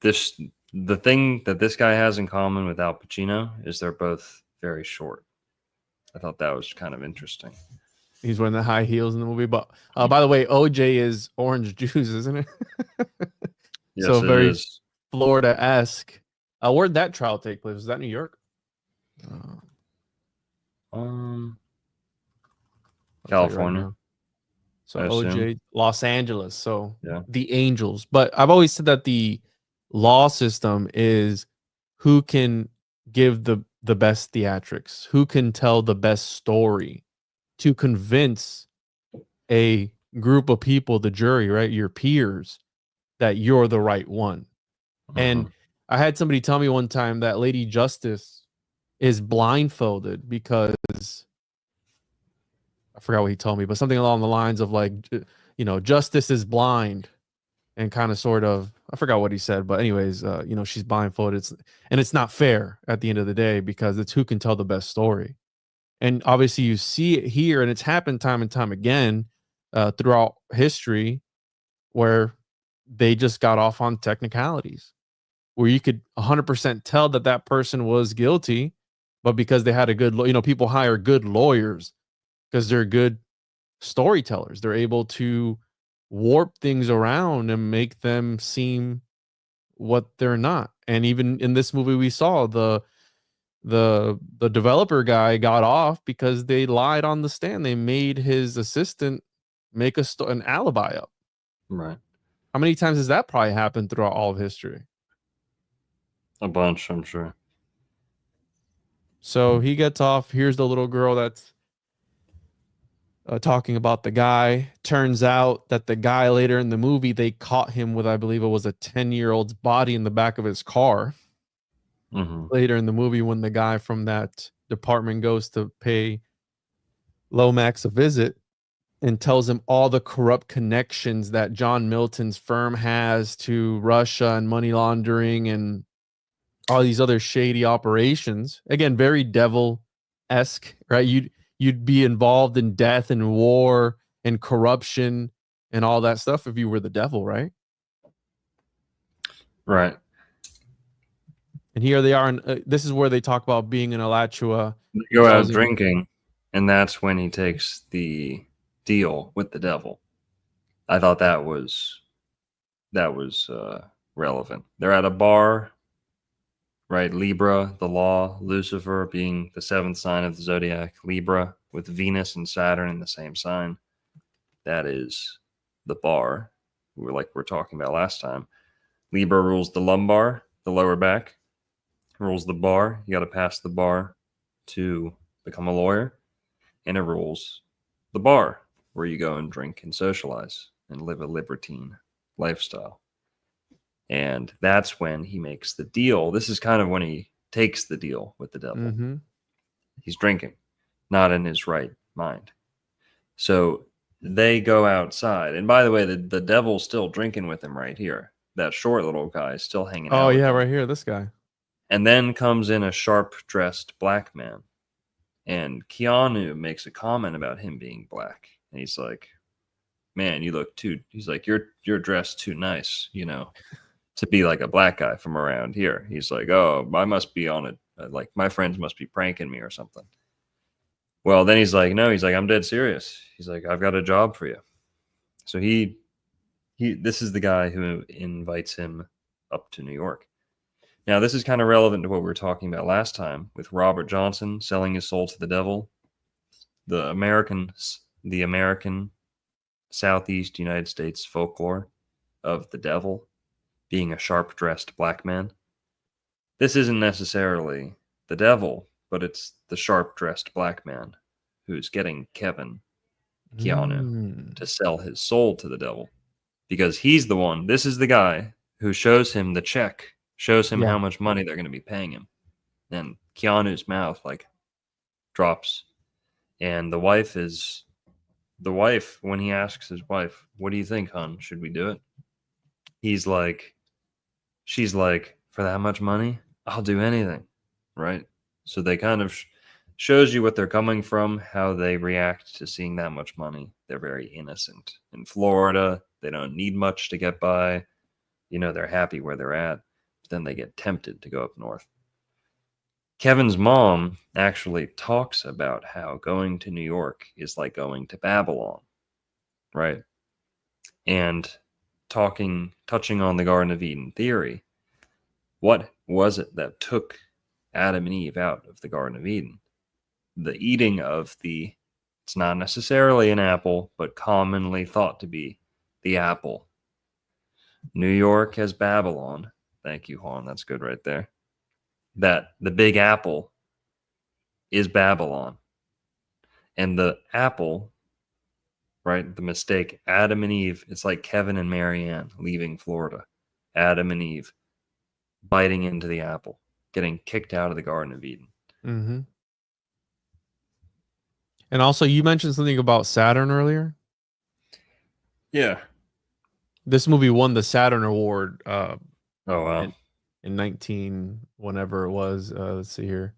thing that this guy has in common with Al Pacino is they're both very short. I thought that was kind of interesting. He's wearing the high heels in the movie, but by the way, OJ is orange juice, isn't it? Yes, so it very is. Florida-esque. Where'd that trial take place? Was that New York? California. Right, so OJ, Los Angeles. So yeah, the Angels. But I've always said that the law system is who can give the best theatrics, who can tell the best story to convince a group of people, the jury, right, your peers, that you're the right one. And I had somebody tell me one time that Lady Justice is blindfolded because I forgot what he told me, but something along the lines of like, justice is blind, and kind of sort of, I forgot what he said, but anyways, she's blindfolded. It's not fair at the end of the day because it's who can tell the best story. And obviously you see it here, and it's happened time and time again throughout history where they just got off on technicalities where you could 100% tell that person was guilty, but because they had a good, people hire good lawyers because they're good storytellers. They're able to warp things around and make them seem what they're not. And even in this movie, we saw the developer guy got off because they lied on the stand. They made his assistant make an alibi up. Right. How many times has that probably happened throughout all of history? A bunch, I'm sure. So he gets off. Here's the little girl that's talking about the guy. Turns out that the guy later in the movie, they caught him with, I believe it was a 10-year-old's body in the back of his car. Later in the movie, when the guy from that department goes to pay Lomax a visit and tells him all the corrupt connections that John Milton's firm has to Russia and money laundering and all these other shady operations. Again, very devil-esque, right? You'd be involved in death and war and corruption and all that stuff if you were the devil, right? Right. And here they are, and this is where they talk about being in Alachua. They go out drinking, and that's when he takes the deal with the devil. I thought that was relevant. They're at a bar, right? Libra, the law, Lucifer being the seventh sign of the zodiac, Libra with Venus and Saturn in the same sign. That is the bar. We're talking about last time. Libra rules the lumbar, the lower back. Rules the bar. You got to pass the bar to become a lawyer, and it rules the bar. where you go and drink and socialize and live a libertine lifestyle. And that's when he makes the deal. This is kind of when he takes the deal with the devil. Mm-hmm. He's drinking, not in his right mind. So they go outside. And by the way, the devil's still drinking with him right here. That short little guy is still hanging out. Oh, with yeah, him. right here, this guy. And then comes in a sharp-dressed black man. And Keanu makes a comment about him being black. And he's like, man, you look too... He's like, you're dressed too nice, you know, to be like a black guy from around here. He's like, oh, I must be on it. Like, my friends must be pranking me or something. Well, then he's like, no, he's like, I'm dead serious. He's like, I've got a job for you. So this is the guy who invites him up to New York. Now, this is kind of relevant to what we were talking about last time with Robert Johnson selling his soul to the devil. The American Southeast United States folklore of the devil being a sharp-dressed black man. This isn't necessarily the devil, but it's the sharp-dressed black man who's getting Keanu, to sell his soul to the devil. Because he's the one, this is the guy who shows him the check, shows him how much money they're going to be paying him. And Keanu's mouth, like, drops. And the wife, when he asks his wife, what do you think, hon? Should we do it? She's like, for that much money, I'll do anything, right? So they kind of shows you what they're coming from, how they react to seeing that much money. They're very innocent. In Florida, they don't need much to get by. You know, they're happy where they're at. But then they get tempted to go up north. Kevin's mom actually talks about how going to New York is like going to Babylon, right? And touching on the Garden of Eden theory, what was it that took Adam and Eve out of the Garden of Eden? The eating of it's not necessarily an apple, but commonly thought to be the apple. New York has Babylon. Thank you, Juan. That's good right there. That the big apple is Babylon. And the apple, right, the mistake, Adam and Eve, it's like Kevin and Marianne leaving Florida. Adam and Eve biting into the apple, getting kicked out of the Garden of Eden. Mm-hmm. And also, you mentioned something about Saturn earlier. Yeah. This movie won the Saturn Award. Oh, wow. In 19, whenever it was. Let's see here.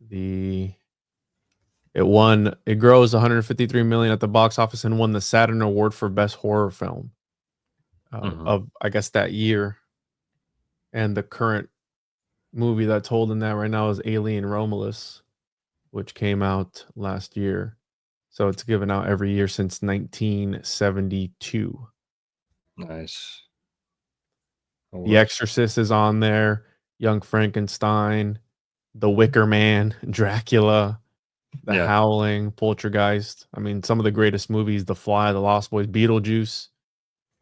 It grossed 153 million at the box office and won the Saturn Award for Best Horror Film of, I guess, that year. And the current movie that's holding that right now is Alien Romulus, which came out last year. So it's given out every year since 1972. Nice. Oh, The Exorcist is on there. Young Frankenstein, The Wicker Man, Dracula, The Howling, Poltergeist. I mean, some of the greatest movies: The Fly, The Lost Boys, Beetlejuice.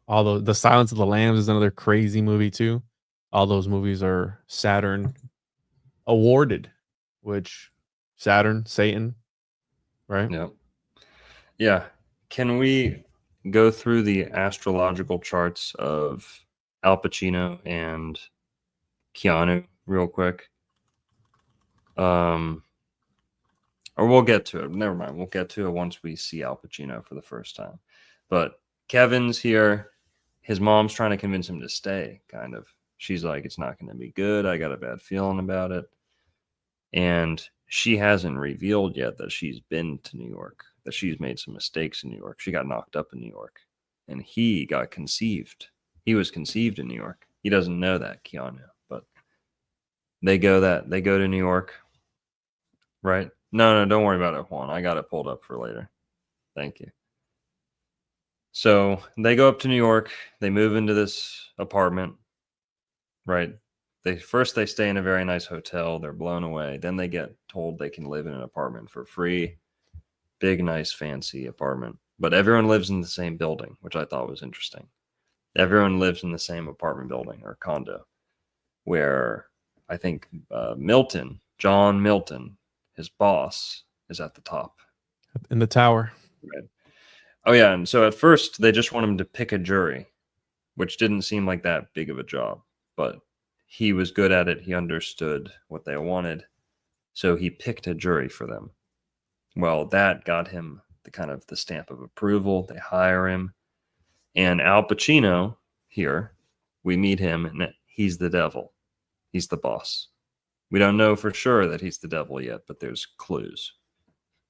All the Silence of the Lambs is another crazy movie too. All those movies are Saturn awarded, which Saturn, Satan, right? Yeah. Yeah. Can we go through the astrological charts of Al Pacino and Keanu real quick? Or we'll get to it. Never mind. We'll get to it once we see Al Pacino for the first time. But Kevin's here. His mom's trying to convince him to stay, kind of. She's like, it's not going to be good. I got a bad feeling about it. And she hasn't revealed yet that she's been to New York, that she's made some mistakes in New York. She got knocked up in New York. And he got conceived. He was conceived in New York. He doesn't know that, Keanu. But they go to New York, right? No, don't worry about it, Juan. I got it pulled up for later. Thank you. So they go up to New York. They move into this apartment, right? They stay in a very nice hotel. They're blown away. Then they get told they can live in an apartment for free. Big, nice, fancy apartment. But everyone lives in the same building, which I thought was interesting. Everyone lives in the same apartment building or condo, where I think John Milton, his boss, is at the top. In the tower. Right. Oh yeah, and so at first they just want him to pick a jury, which didn't seem like that big of a job, but he was good at it. He understood what they wanted, so he picked a jury for them. Well, that got him the kind of the stamp of approval. They hire him, and Al Pacino here, we meet him, and he's the devil. He's the boss. We don't know for sure that he's the devil yet, but there's clues.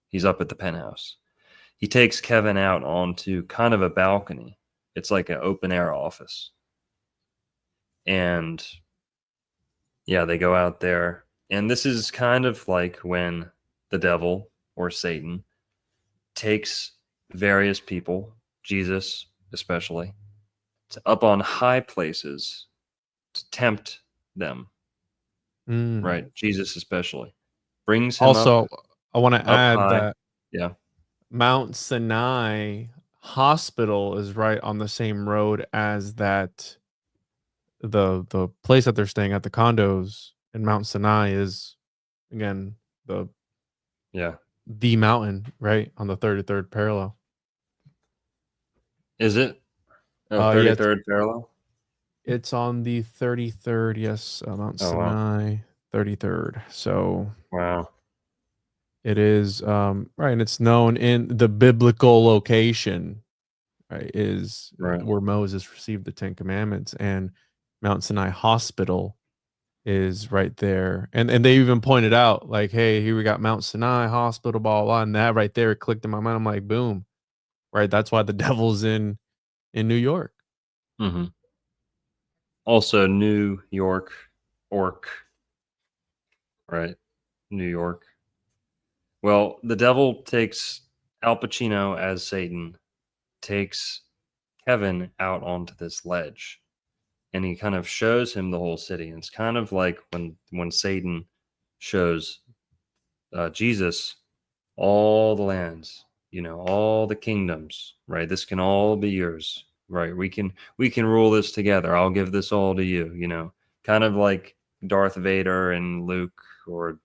He's up at the penthouse. He takes Kevin out onto kind of a balcony. It's like an open air office. And yeah, they go out there. And this is kind of like when the devil or Satan takes various people, Jesus especially, to up on high places to tempt them. Right? Jesus especially. Brings him Also, up, I want to add high. that Yeah. Mount Sinai Hospital is right on the same road as that. The place that they're staying at, the condos in Mount Sinai, is again the mountain right on the 33rd parallel. Is it? Oh, Yeah, 33rd parallel? it's on the 33rd. Yes, Mount Sinai, 33rd. So wow, it is right, and it's known in the biblical location, right? Is where Moses received the 10 Commandments, and Mount Sinai Hospital is right there. And they even pointed out, like, hey, here we got Mount Sinai Hospital, blah, blah, blah. And that right there clicked in my mind. I'm like, boom, right? That's why the devil's in New York. Mm-hmm. Also, New York, Orc, right? New York. Well, the devil takes Al Pacino as Satan, takes Kevin out onto this ledge, and he kind of shows him the whole city. And it's kind of like when Satan shows Jesus all the lands, all the kingdoms, right? This can all be yours, right? We can rule this together. I'll give this all to you, kind of like Darth Vader and Luke, or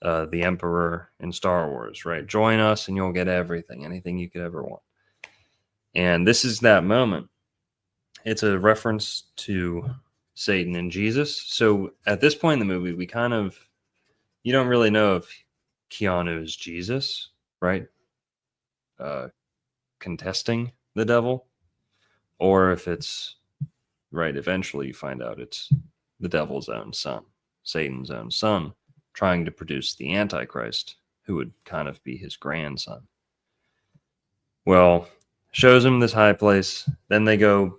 the Emperor in Star Wars, right? Join us and you'll get everything, anything you could ever want. And this is that moment. It's a reference to Satan and Jesus. So at this point in the movie, you don't really know if Keanu is Jesus, right? Contesting the devil, or if it's right. Eventually you find out it's the devil's own son, Satan's own son, trying to produce the Antichrist, who would kind of be his grandson. Well, shows him this high place. Then the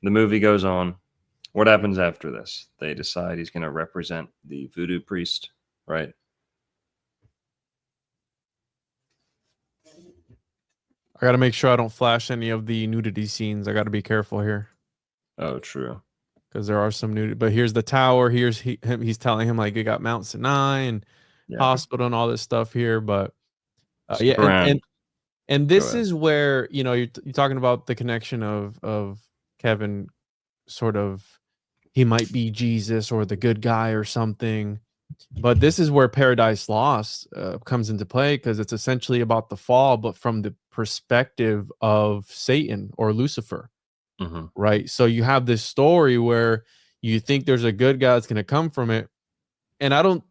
movie goes on. What happens after this? They decide he's going to represent the voodoo priest, right? I got to make sure I don't flash any of the nudity scenes. I got to be careful here. Oh, true. Because there are some nudity. But here's the tower. Here's he's telling him, like, you got Mount Sinai and hospital and all this stuff here. But and this is where, you're talking about the connection of Kevin, sort of, he might be Jesus or the good guy or something. But this is where Paradise Lost comes into play, because it's essentially about the fall, but from the perspective of Satan or Lucifer, right? So you have this story where you think there's a good guy that's going to come from it, and I don't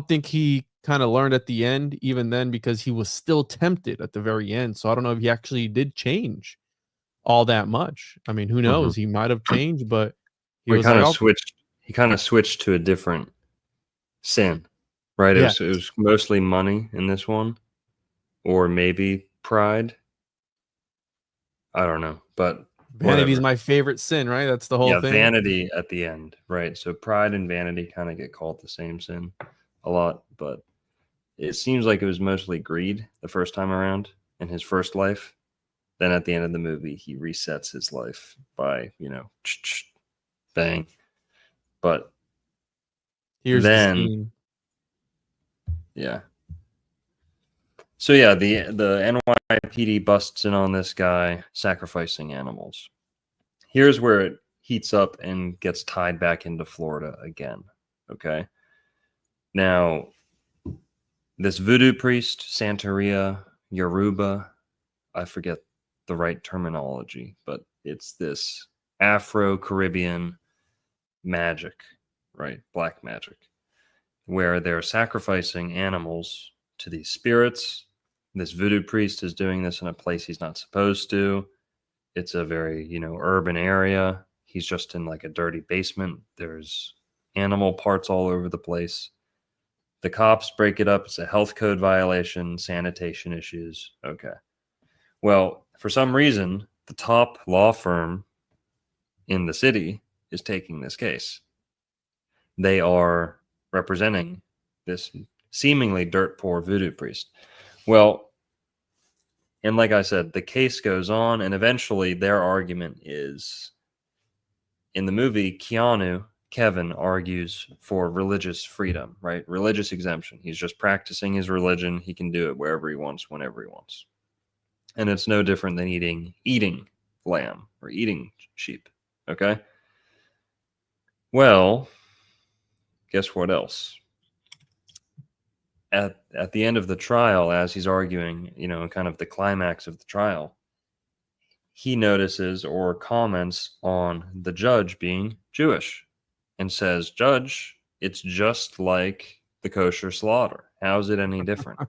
think he kind of learned at the end, even then, because he was still tempted at the very end. So I don't know if he actually did change all that much. I mean, who knows? He might have changed, but he kind of switched to a different sin, right? It was mostly money in this one, or maybe pride. I don't know, but vanity is my favorite sin, right? That's the whole thing. Vanity at the end, right? So pride and vanity kind of get called the same sin a lot, but it seems like it was mostly greed the first time around in his first life. Then at the end of the movie, he resets his life by, bang. But here's the scene. Yeah. So yeah, the NYPD busts in on this guy sacrificing animals. Here's where it heats up and gets tied back into Florida again. Okay. Now, this voodoo priest, Santeria, Yoruba, I forget the right terminology, but it's this Afro-Caribbean magic, right? Black magic, where they're sacrificing animals to these spirits. This voodoo priest is doing this in a place he's not supposed to. It's a very, urban area. He's just in like a dirty basement. There's animal parts all over the place. The cops break it up. It's a health code violation, sanitation issues. Okay. Well, for some reason, the top law firm in the city is taking this case. They are representing this seemingly dirt poor voodoo priest. Well, and like I said, the case goes on, and eventually their argument is, in the movie, Kevin argues for religious freedom, right? Religious exemption. He's just practicing his religion. He can do it wherever he wants, whenever he wants. And it's no different than eating lamb or eating sheep, okay? Well, guess what else? At the end of the trial, as he's arguing, kind of the climax of the trial, he notices or comments on the judge being Jewish and says, "Judge, it's just like the kosher slaughter. How's it any different?"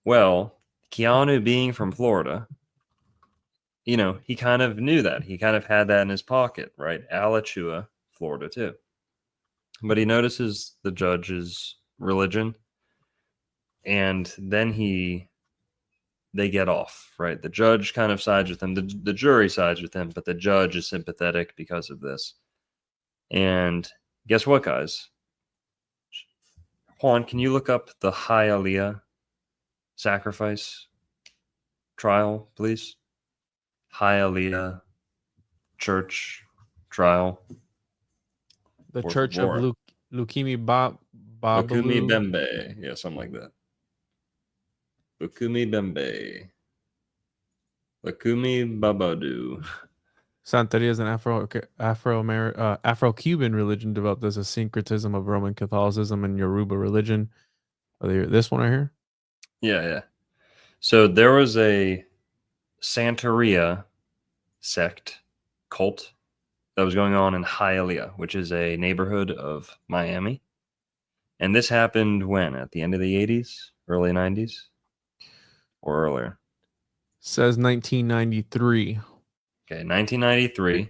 Well, Keanu being from Florida, he kind of knew that. He kind of had that in his pocket, right? Alachua, Florida too. But he notices the judge's religion, and then they get off, right? The judge kind of sides with him. The jury sides with him, but the judge is sympathetic because of this. And guess what, guys? Juan, can you look up the Hialeah sacrifice trial, please? Hialeah church trial. The Church of Lukumi Lukumi Bembe. Yeah, something like that. Lukumi Bembe. Lukumi Babadu. Santeria is an Afro-Cuban religion developed as a syncretism of Roman Catholicism and Yoruba religion. This one right here? Yeah. So there was a Santeria sect cult that was going on in Hialeah, which is a neighborhood of Miami. And this happened when? At the end of the 80s? Early 90s? Or earlier? Says 1993. Okay, 1993.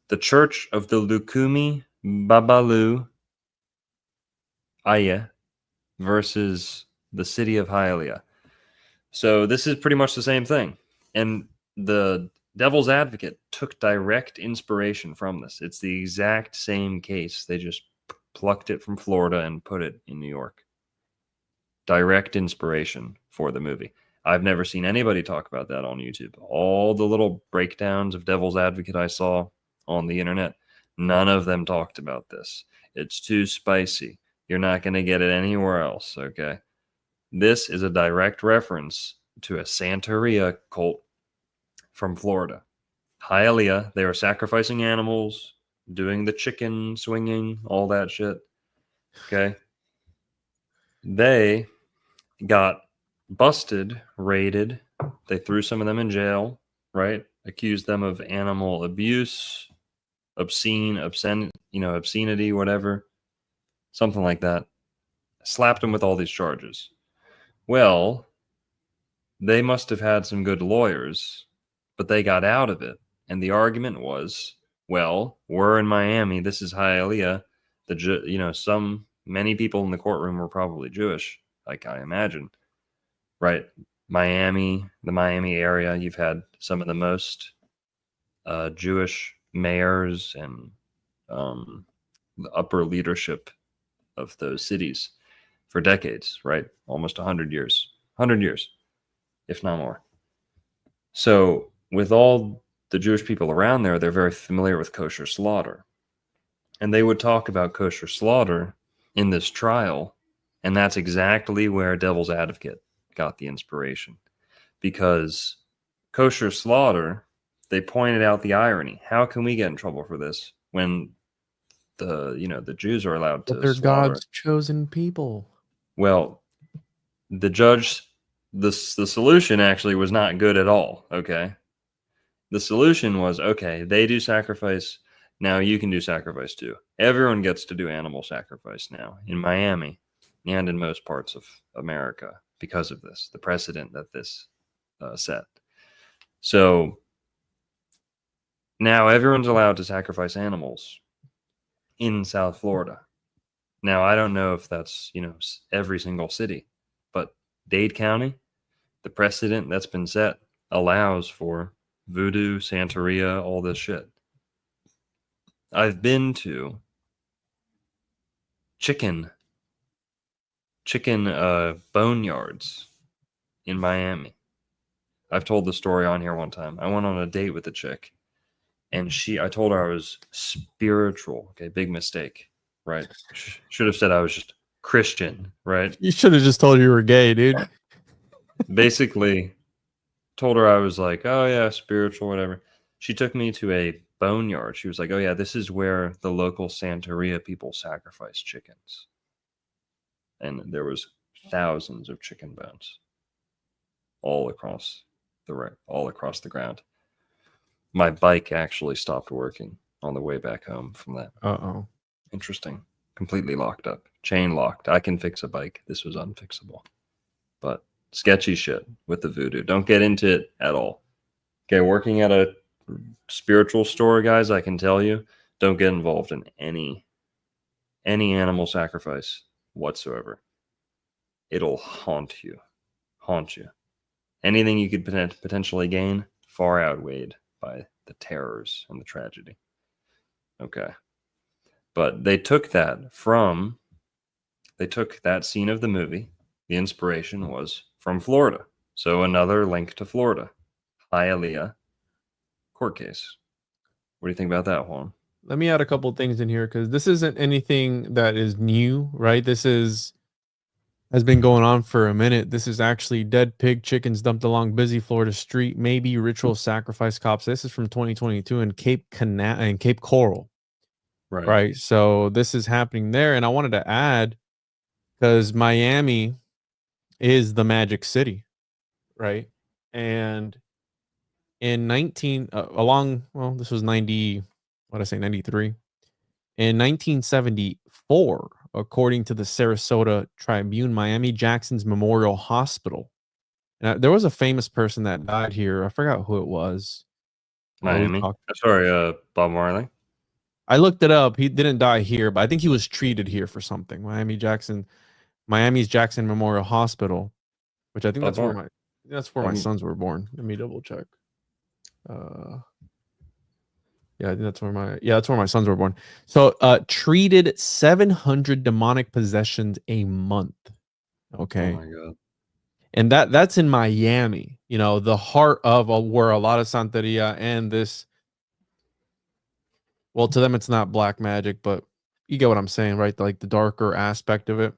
The Church of the Lukumi Babalu Aya versus the city of Hialeah. So this is pretty much the same thing. And the Devil's Advocate took direct inspiration from this. It's the exact same case. They just plucked it from Florida and put it in New York. Direct inspiration for the movie. I've never seen anybody talk about that on YouTube. All the little breakdowns of Devil's Advocate I saw on the internet, none of them talked about this. It's too spicy. You're not going to get it anywhere else, okay? This is a direct reference to a Santeria cult from Florida. Hialeah, they were sacrificing animals, doing the chicken swinging, all that shit. Okay. They got busted, raided. They threw some of them in jail, right? Accused them of animal abuse, obscenity, whatever. Something like that. Slapped them with all these charges. Well, they must have had some good lawyers, but they got out of it. And the argument was, well, we're in Miami. This is Hialeah. Many people in the courtroom were probably Jewish, like I imagine, right? Miami, the Miami area, you've had some of the most Jewish mayors and the upper leadership of those cities for decades, right? Almost 100 years, if not more. So with all the Jewish people around there, they're very familiar with kosher slaughter. And they would talk about kosher slaughter in this trial. And that's exactly where Devil's Advocate got the inspiration. Because kosher slaughter, they pointed out the irony. How can we get in trouble for this when the Jews are allowed to But they're slaughter? God's chosen people. Well, the judge the solution actually was not good at all. Okay. The solution was, okay, they do sacrifice. Now you can do sacrifice too. Everyone gets to do animal sacrifice now in Miami and in most parts of America because of this, the precedent that this set. So now everyone's allowed to sacrifice animals in South Florida. Now, I don't know if that's, every single city, but Dade County, the precedent that's been set allows for voodoo, Santeria, all this shit. I've been to chicken boneyards in Miami. I've told the story on here one time. I went on a date with a chick, and I told her I was spiritual. Okay, big mistake, right? Should have said I was just Christian, right? You should have just told her you were gay, dude. Basically, told her I was like, oh yeah, spiritual, whatever. She took me to a boneyard. She was like, oh yeah, this is where the local Santeria people sacrifice chickens. And there was thousands of chicken bones all across the ground. My bike actually stopped working on the way back home from that. Uh-oh. Interesting. Completely locked up. Chain locked. I can fix a bike. This was unfixable. But sketchy shit with the voodoo. Don't get into it at all. Okay, working at a spiritual store, guys, I can tell you, don't get involved in any animal sacrifice whatsoever. It'll haunt you. Anything you could potentially gain far outweighed by the terrors and the tragedy. Okay. But they took that scene of the movie. The inspiration was from Florida. So another link to Florida. Hialeah court case. What do you think about that, Juan? Let me add a couple things in here, because this isn't anything that is new, right? This has been going on for a minute. This is actually dead pig chickens dumped along busy Florida street, maybe ritual sacrifice cops. This is from 2022 in Cape Coral. Right. So this is happening there. And I wanted to add, because Miami is the Magic City, right? And in this was 93. In 1974, according to the Sarasota Tribune, Miami-Jackson's Memorial Hospital. Now, there was a famous person that died here. I forgot who it was. Miami. Sorry, Bob Marley. I looked it up. He didn't die here, but I think he was treated here for something. Miami's Jackson Memorial Hospital, which I think that's where my sons were born. Let me double check. Yeah, I think that's where my sons were born. So, treated 700 demonic possessions a month. Okay. Oh my God. And that's in Miami, the heart of where a lot of Santeria and this, well, to them it's not black magic, but you get what I'm saying, right? Like the darker aspect of it.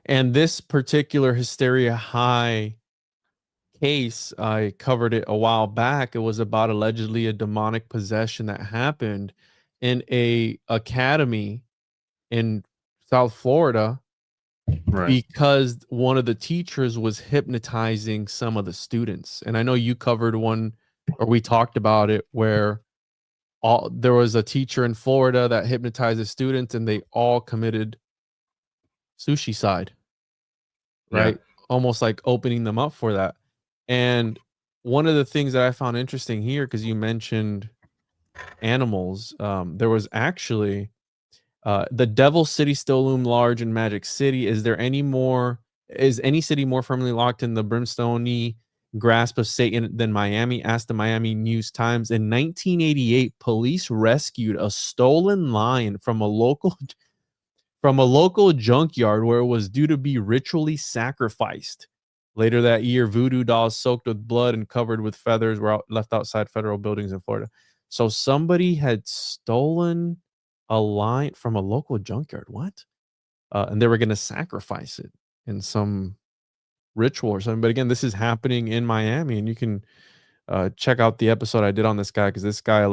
And this particular Hysteria High case, I covered it a while back. It was about allegedly a demonic possession that happened in a academy in South Florida, right? Because one of the teachers was hypnotizing some of the students. And I know you covered one, or we talked about it, where there was a teacher in Florida that hypnotized the students and they all committed suicide, right? Yeah. Almost like opening them up for that. And one of the things that I found interesting here, because you mentioned animals, there was actually the Devil City still loom large in Magic City. Is any city more firmly locked in the brimstone-y grasp of Satan than Miami? Asked the Miami News Times. In 1988, police rescued a stolen lion from a local junkyard where it was due to be ritually sacrificed. Later that year, voodoo dolls soaked with blood and covered with feathers were left outside federal buildings in Florida. So somebody had stolen a lion from a local junkyard. What? And they were going to sacrifice it in some ritual or something. But again, this is happening in Miami, and you can check out the episode I did on this guy, because this guy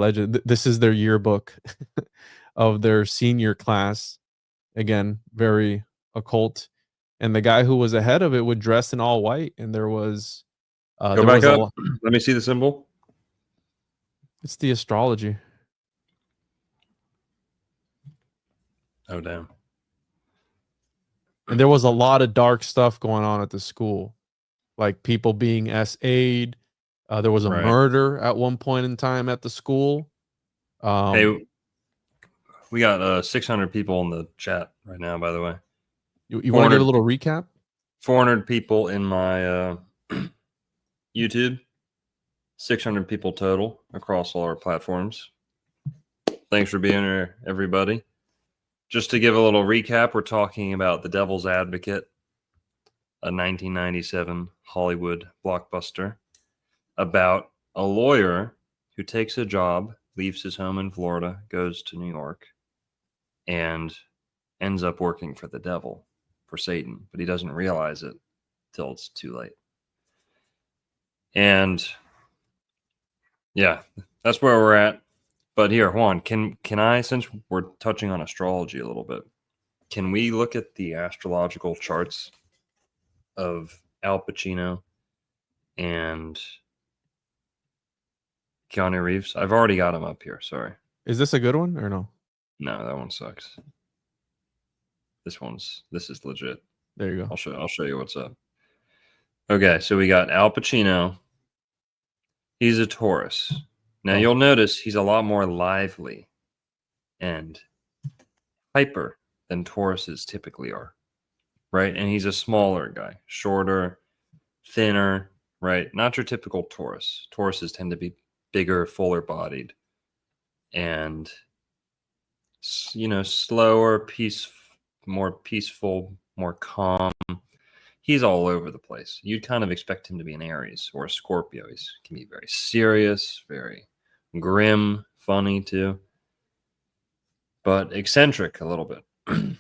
this is their yearbook of their senior class. Again, very occult. and the guy who was ahead of it would dress in all white, and there was Go there back was up. Let me see the symbol. it's the astrology. Oh, damn. And there was a lot of dark stuff going on at the school, like people being SA'd. There was a Right. murder at one point in time at the school. Hey, we got 600 people in the chat right now, by the way. You want to get a little recap? 400 people in my YouTube. 600 people total across all our platforms. Thanks for being here, everybody. Just to give a little recap, we're talking about The Devil's Advocate, a 1997 Hollywood blockbuster about a lawyer who takes a job, leaves his home in Florida, goes to New York, and ends up working for the devil, for Satan, but he doesn't realize it till it's too late. And yeah, that's where we're at. But here, Juan, can I, since we're touching on astrology a little bit, can we look at the astrological charts of Al Pacino and Keanu Reeves? I've already got him up here. Sorry. Is this a good one or no? No, that one sucks. This is legit. There you go. I'll show you what's up. Okay, so we got Al Pacino. He's a Taurus. Now you'll notice he's a lot more lively and hyper than Tauruses typically are, right? And he's a smaller guy, shorter, thinner, right? Not your typical Taurus. Tauruses tend to be bigger, fuller bodied, and slower, more peaceful, more calm. He's all over the place. You'd kind of expect him to be an Aries or a Scorpio. He can be very serious, very grim, funny too, but eccentric a little bit.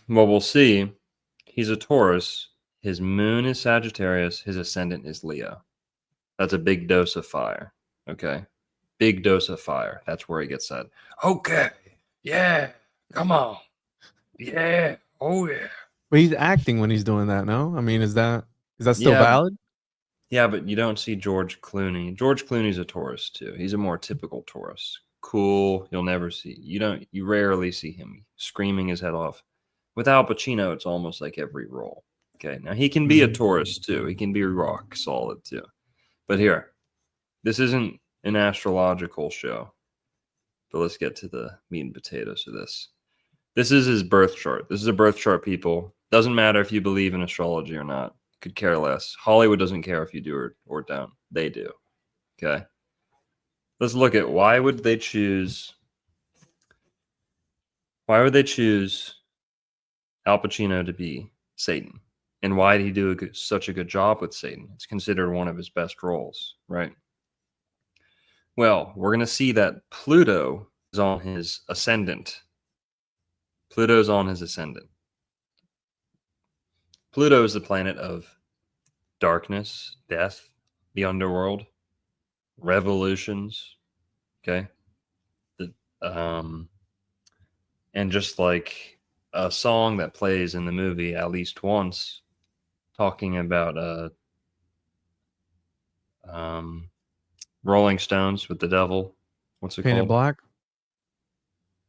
Well, we'll see. He's a Taurus. His moon is Sagittarius. His ascendant is Leo. That's a big dose of fire. Okay. Big dose of fire. That's where he gets that. Okay. Yeah. Come on. Yeah. Oh, yeah. But he's acting when he's doing that, no? I mean, is that still valid? Yeah, but you don't see George Clooney. George Clooney's a Taurus too. He's a more typical Taurus. Cool. You rarely see him screaming his head off. With Al Pacino, it's almost like every role. Okay. Now he can be a Taurus too. He can be rock solid too. But here, this isn't an astrological show. But let's get to the meat and potatoes of this. This is his birth chart. This is a birth chart, people. Doesn't matter if you believe in astrology or not. Could care less. Hollywood doesn't care if you do or don't. They do. Okay. Let's look at why would they choose Al Pacino to be Satan? And why did he do such a good job with Satan? It's considered one of his best roles, right? Well, we're going to see that Pluto is on his ascendant. Pluto's on his ascendant. Pluto is the planet of darkness, death, the underworld, revolutions. Okay. And just like a song that plays in the movie at least once, talking about Rolling Stones with the devil. What's it Painted called? Black?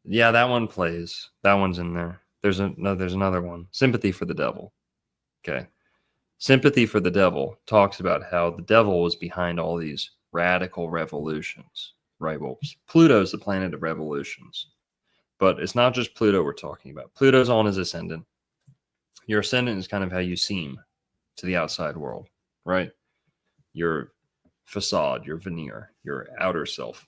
Yeah, that one plays. That one's in there. There's another one. Sympathy for the Devil. Okay. Sympathy for the Devil talks about how the devil was behind all these radical revolutions, right? Well, Pluto's the planet of revolutions. But it's not just Pluto we're talking about. Pluto's on his ascendant. Your ascendant is kind of how you seem to the outside world, right? Your facade, your veneer, your outer self.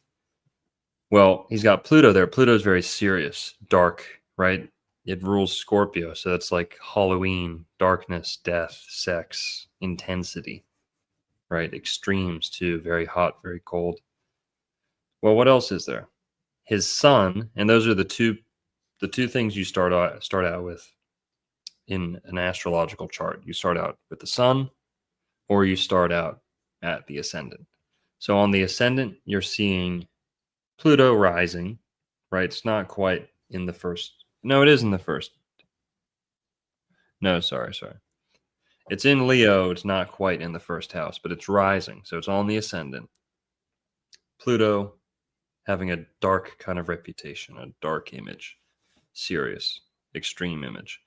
Well, he's got Pluto there. Pluto's very serious, dark, right? It rules Scorpio. So that's like Halloween, darkness, death, sex, intensity, right? Extremes too. Very hot, very cold. Well, what else is there? His sun, and those are the two things you start out with in an astrological chart. You start out with the sun, or you start out at the ascendant. So on the ascendant, you're seeing Pluto rising, right? It's not quite in the first. No, it is in the first. No, sorry. It's in Leo. It's not quite in the first house, but it's rising. So it's on the ascendant. Pluto having a dark kind of reputation, a dark image, serious, extreme image.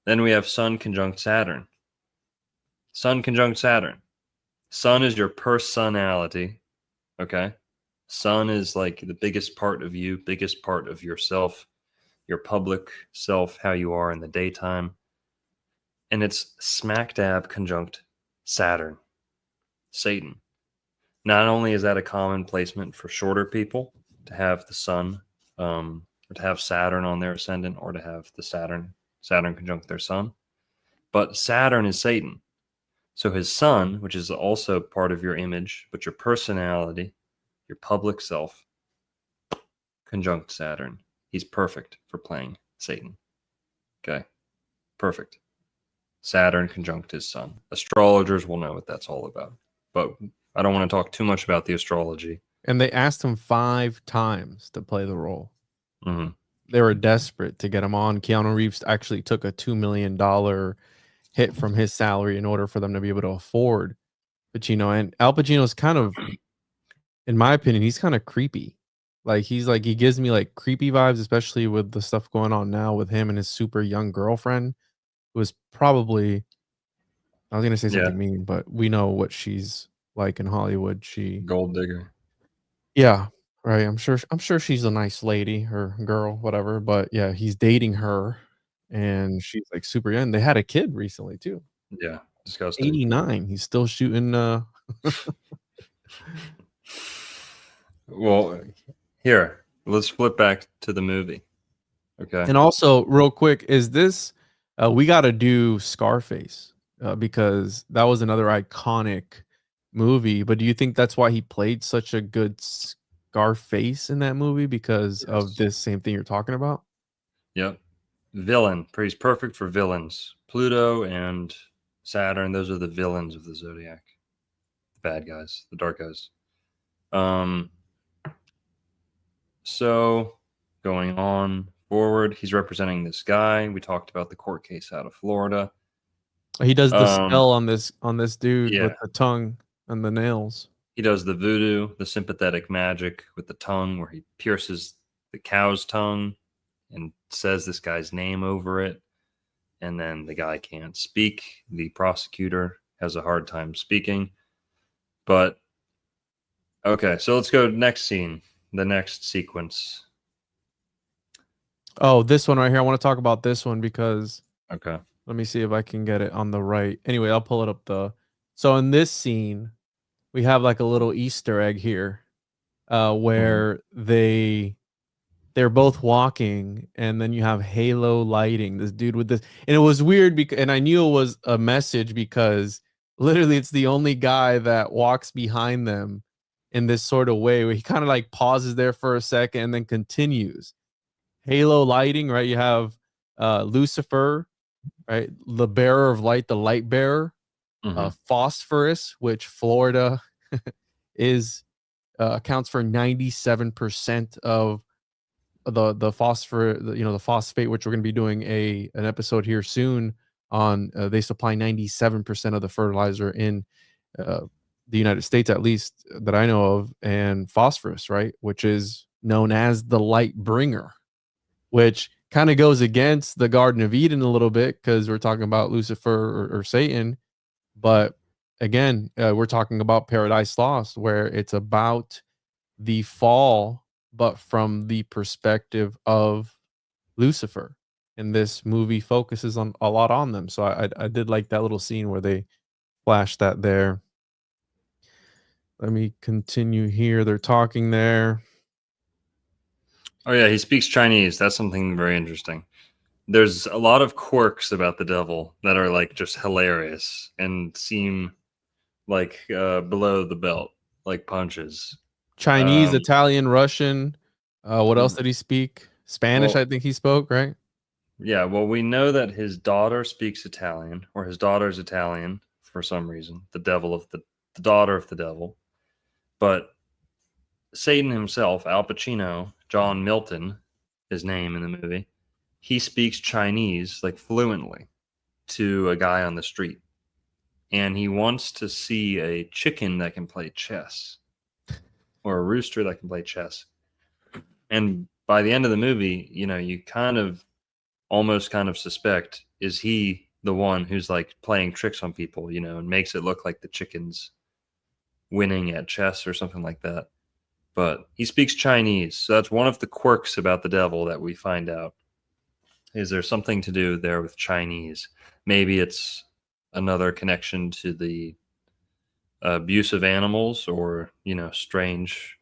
Then we have Sun conjunct Saturn. Sun conjunct Saturn. Sun is your personality. Okay. Sun is like the biggest part of you, biggest part of yourself, your public self, how you are in the daytime. And it's smack dab conjunct Saturn, Satan. Not only is that a common placement for shorter people to have the sun, or to have Saturn on their ascendant, or to have the Saturn conjunct their sun, but Saturn is Satan. So his sun, which is also part of your image, but your personality, your public self, conjunct Saturn. He's perfect for playing Satan. Okay, perfect. Saturn conjunct his sun. Astrologers will know what that's all about. But I don't want to talk too much about the astrology. And they asked him 5 times to play the role. Mm-hmm. They were desperate to get him on. Keanu Reeves actually took a $2 million hit from his salary in order for them to be able to afford Pacino. And Al Pacino's kind of, in my opinion, he's kind of creepy. Like he gives me like creepy vibes, especially with the stuff going on now with him and his super young girlfriend, who was probably, I was gonna say something mean, but we know what she's like in Hollywood. She gold digger. Yeah, right. I'm sure she's a nice lady or girl, whatever. But yeah, he's dating her, and she's like super young. They had a kid recently too. Yeah, disgusting. 89. He's still shooting. Well, here, let's flip back to the movie. Okay. And also, real quick, is this? We got to do Scarface because that was another iconic movie. But do you think that's why he played such a good Scarface in that movie, because of this same thing you're talking about? Yep. Villain. He's perfect for villains. Pluto and Saturn, those are the villains of the zodiac. The bad guys, the dark guys. So going on forward, he's representing this guy. We talked about the court case out of Florida. He does the spell on this dude with Yeah. the tongue and the nails. He does the voodoo, the sympathetic magic with the tongue, where he pierces the cow's tongue and says this guy's name over it. And then the guy can't speak. The prosecutor has a hard time speaking. But, okay, so let's go next scene, the next sequence. Oh, this one right here. I want to talk about this one because... Okay. Let me see if I can get it on the right. Anyway, I'll pull it up. So in this scene, we have like a little Easter egg here, where they're both walking, and then you have halo lighting. This dude with this, and it was weird because, and I knew it was a message because literally it's the only guy that walks behind them in this sort of way, where he kind of like pauses there for a second and then continues. Halo lighting, right? You have Lucifer, right? The bearer of light, the light bearer. Phosphorus, which Florida is accounts for 97% of the phosphor, the phosphate, which we're going to be doing an episode here soon on. They supply 97% of the fertilizer in the United States, at least that I know of. And phosphorus, right, which is known as the light bringer, which kind of goes against the Garden of Eden a little bit, because we're talking about Lucifer or Satan. But again, we're talking about Paradise Lost, where it's about the fall, but from the perspective of Lucifer. And this movie focuses a lot on them. So I did like that little scene where they flashed that there. Let me continue here. They're talking there. Oh, yeah, he speaks Chinese. That's something very interesting. There's a lot of quirks about the devil that are like just hilarious and seem like below the belt, like punches. Chinese, Italian, Russian. What else did he speak? Spanish, I think he spoke, right? Yeah, well, we know that his daughter speaks Italian, or his daughter's Italian for some reason. The daughter of the devil. But Satan himself, Al Pacino, John Milton, his name in the movie, he speaks Chinese like fluently to a guy on the street. and he wants to see a chicken that can play chess or a rooster that can play chess. And by the end of the movie, you know, you kind of almost kind of suspect, is he the one who's like playing tricks on people, you know, and makes it look like the chicken's winning at chess or something like that. But he speaks Chinese, so that's one of the quirks about the devil that we find out. Is there something to do there with Chinese? Maybe it's another connection to the abuse of animals, or, you know, strange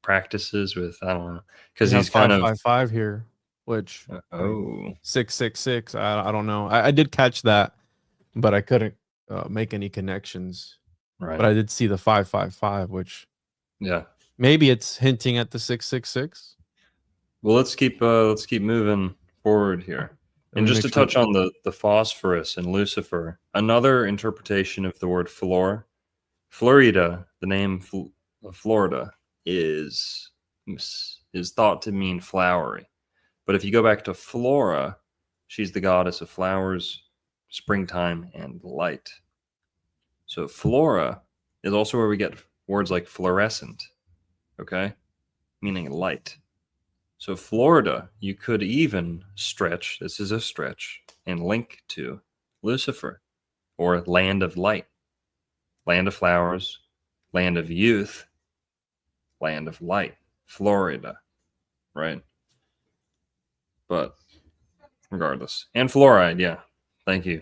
practices with, I don't know, because he's kind of 555 here, which oh 666. I don't know. I did catch that, but I couldn't make any connections. right. But I did see the 555, which Yeah. maybe it's hinting at the 666. Well, let's keep moving forward here. And just to touch on the phosphorus and Lucifer, another interpretation of the word flor, Florida, the name of Florida, is thought to mean flowery. But if you go back to Flora, she's the goddess of flowers, springtime, and light. So Flora is also where we get words like fluorescent, okay, meaning light. So Florida, you could even stretch, this is a stretch, and link to Lucifer, or land of light, land of flowers, land of youth, land of light, Florida, right? But regardless, and fluoride, yeah, thank you.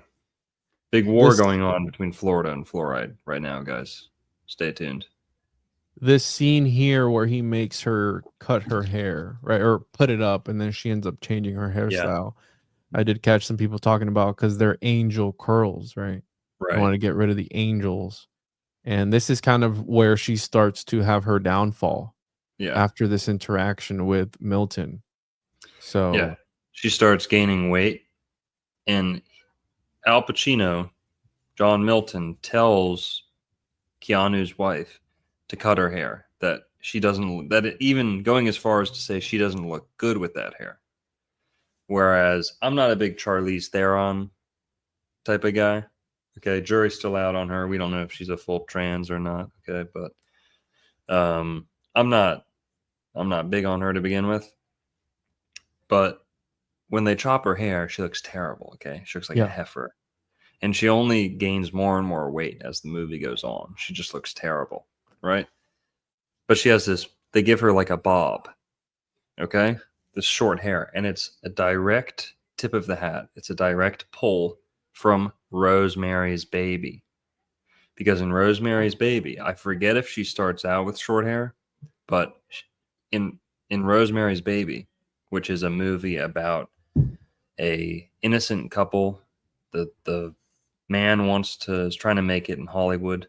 Big war going on between Florida and fluoride right now, guys. Stay tuned. This scene here where he makes her cut her hair, right, or put it up, and then she ends up changing her hairstyle. Yeah. I did catch some people talking about, because they're angel curls, right? Right. I want to get rid of the angels. And this is kind of where she starts to have her downfall. Yeah. After this interaction with Milton. So yeah, she starts gaining weight, and Al Pacino, John Milton, tells Keanu's wife to cut her hair, that she doesn't, that it, even going as far as to say she doesn't look good with that hair. Whereas I'm not a big Charlize Theron type of guy. Okay, jury's still out on her. We don't know if she's a full trans or not. Okay, but I'm not big on her to begin with. But when they chop her hair, she looks terrible. Okay, she looks like a heifer, and she only gains more and more weight as the movie goes on. She just looks terrible, right? But she has this. They give her like a bob. Okay, this short hair, and it's a direct tip of the hat. It's a direct pull from Rosemary's Baby. Because in Rosemary's Baby, I forget if she starts out with short hair, but in Rosemary's Baby, which is a movie about a innocent couple, the man is trying to make it in Hollywood,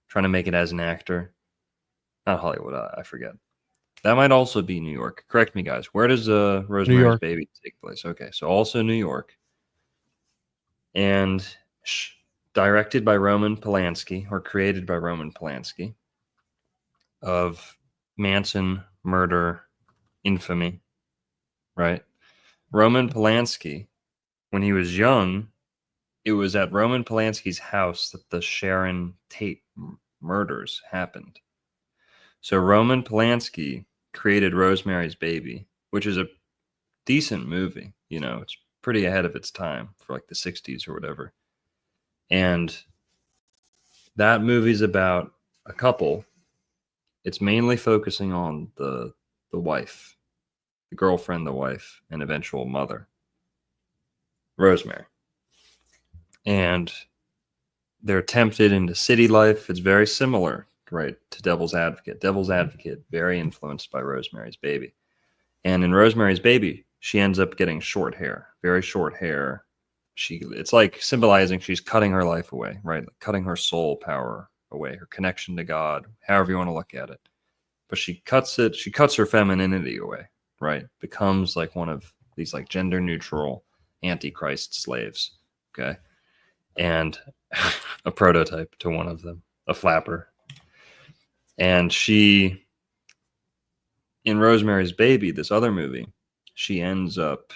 trying to make it as an actor. Not Hollywood, I forget. That might also be New York. Correct me, guys. Where does Rosemary's Baby take place? Okay, so also New York. And directed by Roman Polanski, or created by Roman Polanski, of Manson murder infamy, right? Roman Polanski, when he was young, it was at Roman Polanski's house that the Sharon Tate murders happened. So Roman Polanski created Rosemary's Baby, which is a decent movie. You know, it's pretty ahead of its time for like the 60s or whatever. And that movie's about a couple. It's mainly focusing on the wife, the girlfriend, the wife, and eventual mother, Rosemary. And they're tempted into city life. It's very similar, right, to Devil's Advocate. Devil's Advocate, very influenced by Rosemary's Baby. And in Rosemary's Baby, she ends up getting short hair, very short hair. It's like symbolizing she's cutting her life away, right? Like cutting her soul power away, her connection to God, however you want to look at it. But she cuts her femininity away, right? Becomes like one of these like gender neutral antichrist slaves, okay? And a prototype to one of them, a flapper. And she, in Rosemary's Baby, this other movie, she ends up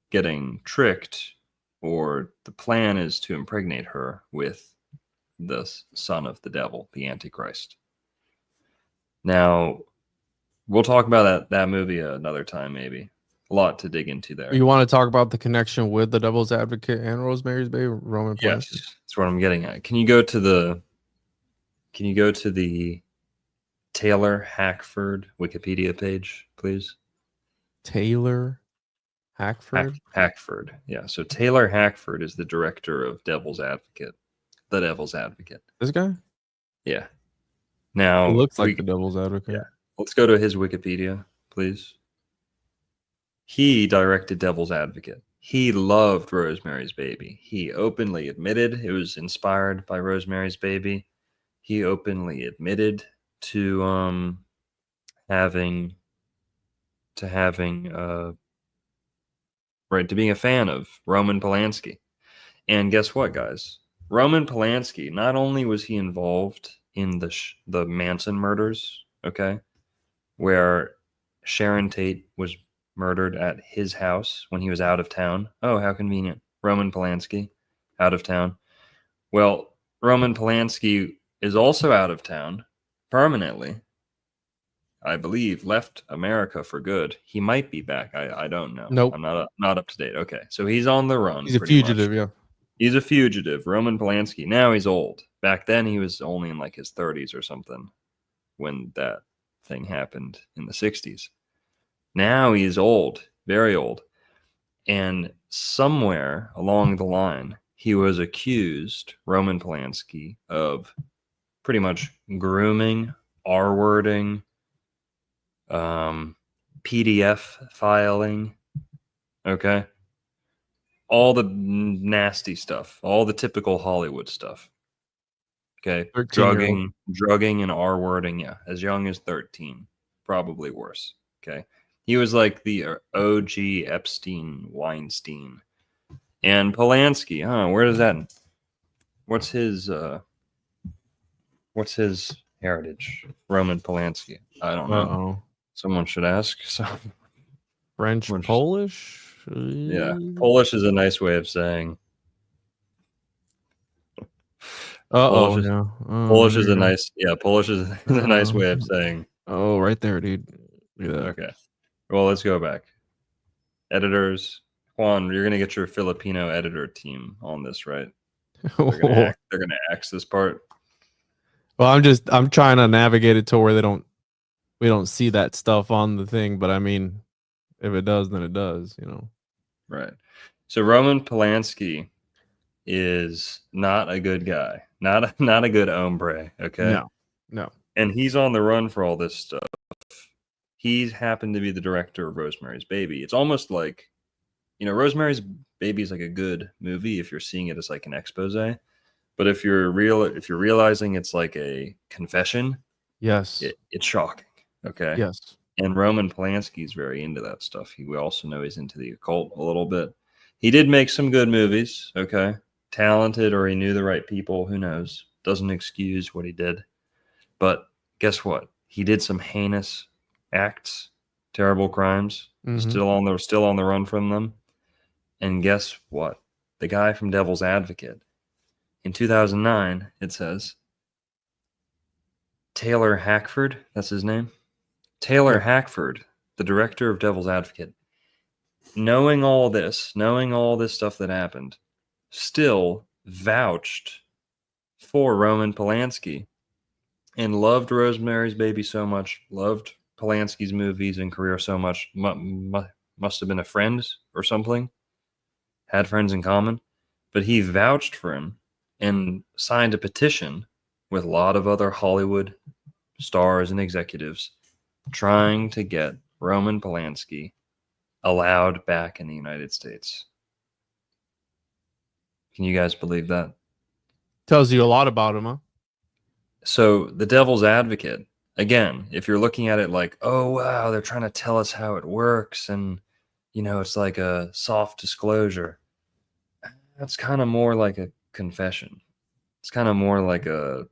getting tricked or the plan is to impregnate her with the son of the devil, the Antichrist. Now, we'll talk about that movie another time, maybe. A lot to dig into there. You want to talk about the connection with the Devil's Advocate and Rosemary's Baby, Roman Polanski? Yes, that's what I'm getting at. Can you go to the Taylor Hackford Wikipedia page, please? Taylor Hackford? Hackford. Yeah. So Taylor Hackford is the director of Devil's Advocate. The Devil's Advocate. This guy? Yeah. Now, He looks like the Devil's Advocate. Yeah. Let's go to his Wikipedia, please. He directed Devil's Advocate. He loved Rosemary's Baby. He openly admitted it was inspired by Rosemary's Baby. He openly admitted to being a fan of Roman Polanski. And guess what, guys? Roman Polanski, not only was he involved in the Manson murders, okay, where Sharon Tate was murdered at his house when he was out of town. Oh, how convenient. Roman Polanski, out of town. Well, Roman Polanski is also out of town permanently. I believe left America for good. He might be back. I don't know. Nope. I'm not up to date. Okay, so he's on the run. He's a fugitive, much. yeah. He's a fugitive. Roman Polanski. Now he's old. Back then he was only in like his 30s or something when that thing happened in the 60s. Now he's old, very old. And somewhere along the line, he was accused, Roman Polanski, of pretty much grooming, R-wording, PDF filing, okay? All the nasty stuff, all the typical Hollywood stuff. Okay, drugging and R-wording, yeah, as young as 13, probably worse, okay? He was like the OG Epstein, Weinstein. And Polanski, where does that... What's his heritage? Roman Polanski. I don't know. Uh-oh. Someone should ask. So, French, Polish? Yeah. Polish is a nice way of saying... Uh-oh, Polish is, no. Polish is a nice... Yeah, Polish is a nice way of saying... Oh, right there, dude. Look at that. Okay. Well, let's go back. Editors. Juan, you're going to get your Filipino editor team on this, right? They're going to axe this part. Well, I'm trying to navigate it to where we don't see that stuff on the thing, but I mean, if it does, then it does, you know. Right. So Roman Polanski is not a good guy. Not a good hombre, okay? No. And he's on the run for all this stuff. He's happened to be the director of Rosemary's Baby. It's almost like, you know, Rosemary's Baby is like a good movie if you're seeing it as like an expose. But if you're realizing it's like a confession, yes, it's shocking. Okay. Yes. And Roman Polanski is very into that stuff. We also know he's into the occult a little bit. He did make some good movies. Okay. Talented, or he knew the right people. Who knows? Doesn't excuse what he did. But guess what? He did some heinous acts, terrible crimes. Mm-hmm. Still on the run from them. And guess what? The guy from Devil's Advocate. In 2009, it says, Taylor Hackford, that's his name. Taylor Hackford, the director of Devil's Advocate, knowing all this stuff that happened, still vouched for Roman Polanski and loved Rosemary's Baby so much, loved Polanski's movies and career so much, must have been a friend or something, had friends in common, but he vouched for him and signed a petition with a lot of other Hollywood stars and executives trying to get Roman Polanski allowed back in the United States. Can you guys believe that? Tells you a lot about him, huh? So the Devil's Advocate, again, if you're looking at it like, oh, wow, they're trying to tell us how it works and, you know, it's like a soft disclosure. That's kind of more like a confession. It's kind of more like a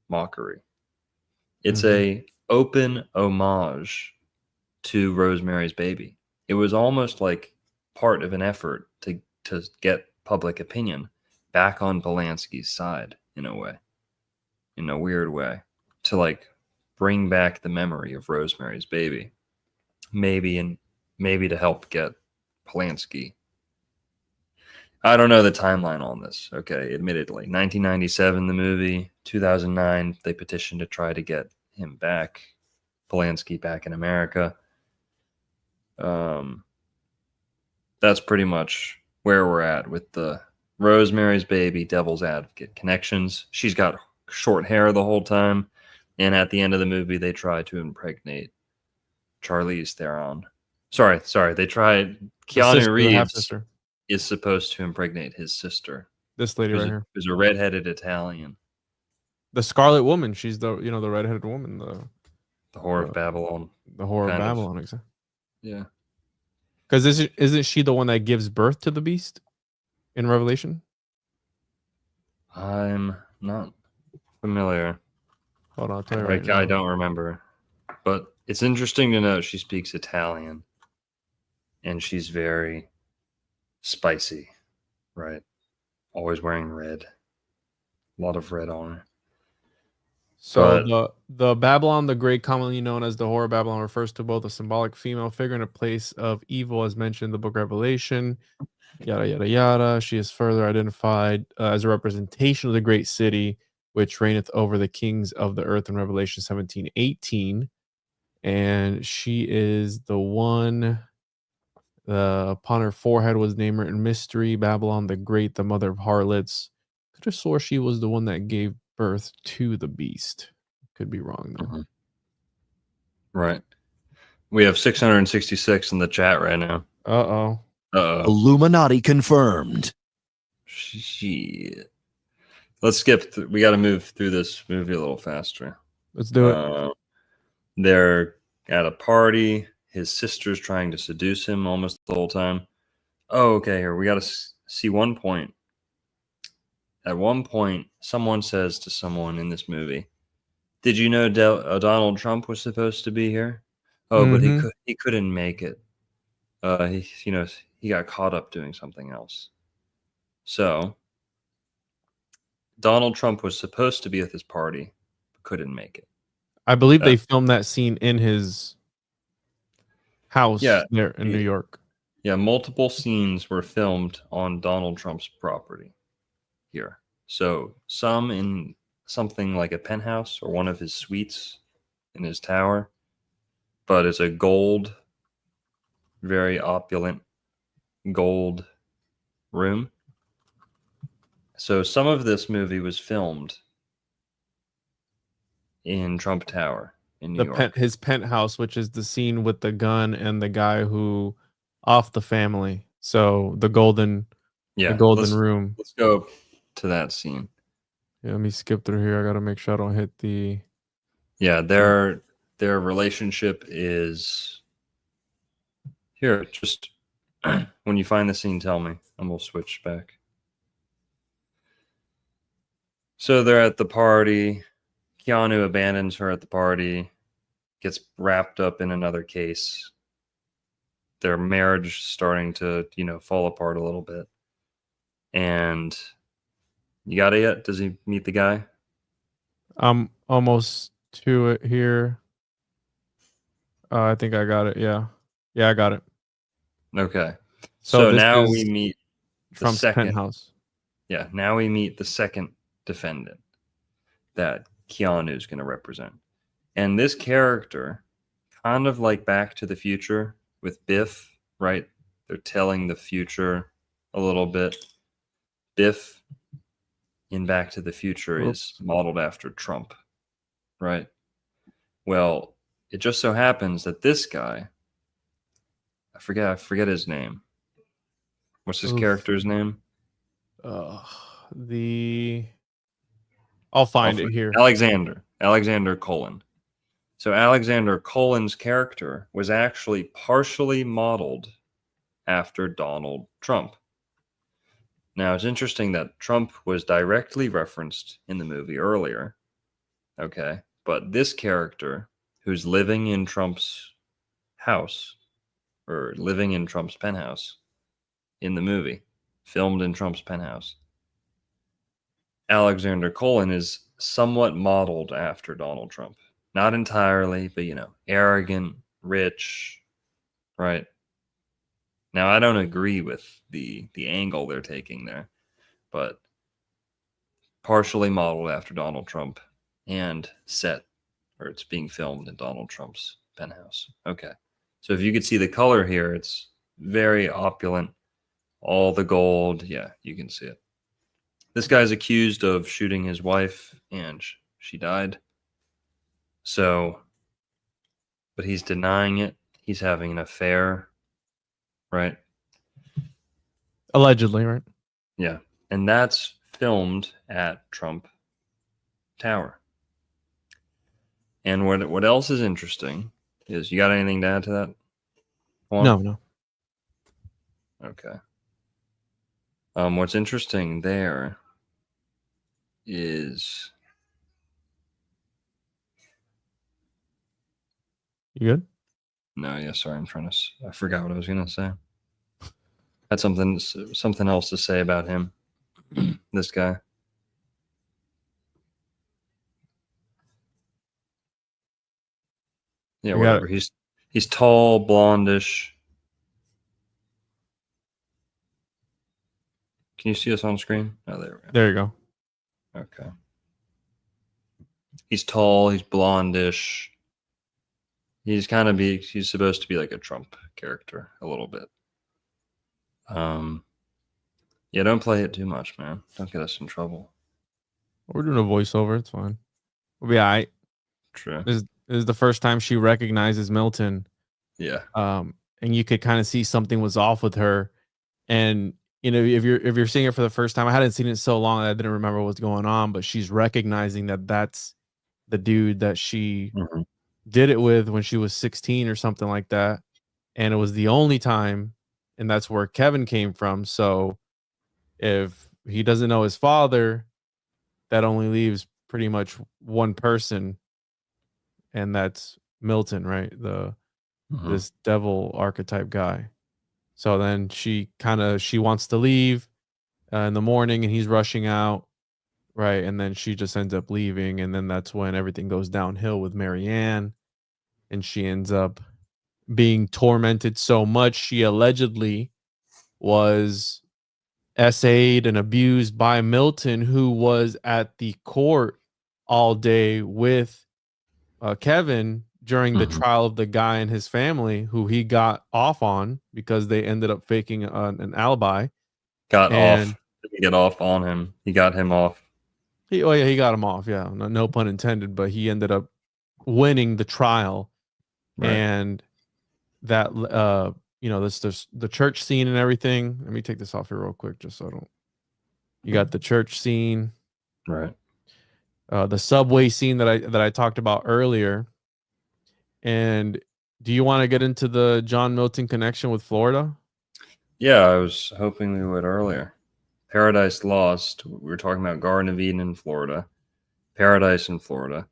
mockery. It's a open homage to Rosemary's Baby. It was almost like part of an effort to to get public opinion back on Polanski's side in a way, in a weird way, to like bring back the memory of Rosemary's Baby, maybe to help get Polanski. I don't know the timeline on this. Okay, admittedly, 1997 the movie, 2009 they petitioned to try to get him back, Polanski back in America. That's pretty much where we're at with the Rosemary's Baby, Devil's Advocate connections. She's got short hair the whole time, and at the end of the movie, they try to impregnate Charlize Theron. Sorry, they tried. Keanu Reeves is supposed to impregnate his sister. This lady right here, who's a redheaded Italian. The Scarlet Woman. She's the the redheaded woman. The Whore of Babylon. The Whore of Babylon, exactly. Yeah. Because isn't she the one that gives birth to the beast in Revelation? I'm not familiar. Hold on, I'll tell you right now. I don't remember. But it's interesting to note she speaks Italian. And she's very spicy, right? Always wearing red. A lot of red on her. So the Babylon the Great, commonly known as the Whore of Babylon, refers to both a symbolic female figure in a place of evil, as mentioned in the book Revelation. Yada yada yada. She is further identified as a representation of the great city, which reigneth over the kings of the earth in Revelation 17:18, and she is the one. Upon her forehead was named in mystery Babylon the Great, the mother of harlots. Could have swore she was the one that gave birth to the beast. Could be wrong though. Mm-hmm. Right. We have 666 in the chat right now. Uh-oh. Illuminati confirmed. Shit. Let's skip. We got to move through this movie a little faster. Let's do it. They're at a party. His sister's trying to seduce him almost the whole time. Oh, okay. Here we got to see one point. At one point, someone says to someone in this movie, "Did you know Donald Trump was supposed to be here? Oh, but he couldn't make it. He got caught up doing something else. So Donald Trump was supposed to be at this party, but couldn't make it. I believe they filmed that scene in his house there in New York. Yeah, multiple scenes were filmed on Donald Trump's property here. So some in something like a penthouse or one of his suites in his tower, but it's a gold, very opulent gold room. So some of this movie was filmed in Trump Tower in New York. His penthouse, which is the scene with the gun and the guy who off the family. So the golden room. Let's go to that scene. Yeah, let me skip through here. I got to make sure I don't hit the... Yeah, their relationship is... Here, just when you find the scene, tell me, and we'll switch back. So they're at the party. Keanu abandons her at the party, gets wrapped up in another case. Their marriage starting to, fall apart a little bit. And you got it yet? Does he meet the guy? I'm almost to it here. I think I got it. Yeah, I got it. Okay. So now we meet Trump's penthouse. Yeah, now we meet the second defendant that Keanu is going to represent. And this character, kind of like Back to the Future with Biff, right? They're telling the future a little bit. Biff in Back to the Future is modeled after Trump, right? Well, it just so happens that this guy, I forget his name. What's his character's name? I'll find it here. Alexander Cullen. So Alexander Cullen's character was actually partially modeled after Donald Trump. Now, it's interesting that Trump was directly referenced in the movie earlier. Okay. But this character, who's living in Trump's house, or living in Trump's penthouse in the movie, filmed in Trump's penthouse. Alexander Cullen is somewhat modeled after Donald Trump. Not entirely, but arrogant, rich, right? Now, I don't agree with the angle they're taking there, but partially modeled after Donald Trump and set, or it's being filmed in Donald Trump's penthouse. Okay. So if you could see the color here, it's very opulent. All the gold. Yeah, you can see it. This guy's accused of shooting his wife, and she died. So, but he's denying it. He's having an affair, right? Allegedly, right? Yeah. And that's filmed at Trump Tower. And what else is interesting is, you got anything to add to that? Juan? No. Okay. What's interesting there is... You good? No, yeah, sorry, I forgot what I was gonna say. Had something else to say about him. This guy. Yeah, whatever. He's tall, blondish. Can you see us on screen? Oh, there we go. There you go. Okay. He's tall, he's blondish. He's supposed to be like a Trump character a little bit. Yeah, don't play it too much, man. Don't get us in trouble. We're doing a voiceover. It's fine. We'll be all right. True. This is the first time she recognizes Milton. Yeah. And you could kind of see something was off with her. And if you're seeing it for the first time, I hadn't seen it so long that I didn't remember what's going on, but she's recognizing that that's the dude that she did it with when she was 16 or something like that. And it was the only time, and that's where Kevin came from. So if he doesn't know his father, that only leaves pretty much one person, and that's Milton, right? This devil archetype guy. So then she wants to leave in the morning, and he's rushing out, right? And then she just ends up leaving, and then that's when everything goes downhill with Marianne, and she ends up being tormented so much. She allegedly was essayed and abused by Milton, who was at the court all day with Kevin during the trial of the guy and his family, who he got off on because they ended up faking an alibi. Got off. Didn't get off on him. He got him off. He got him off. Yeah, no pun intended. But he ended up winning the trial, right. And that this the church scene and everything. Let me take this off here real quick, just so I don't. You got the church scene, right? The subway scene that I talked about earlier. And do you want to get into the John Milton connection with Florida? Yeah, I was hoping we would earlier. Paradise Lost. We were talking about Garden of Eden in Florida, Paradise in Florida.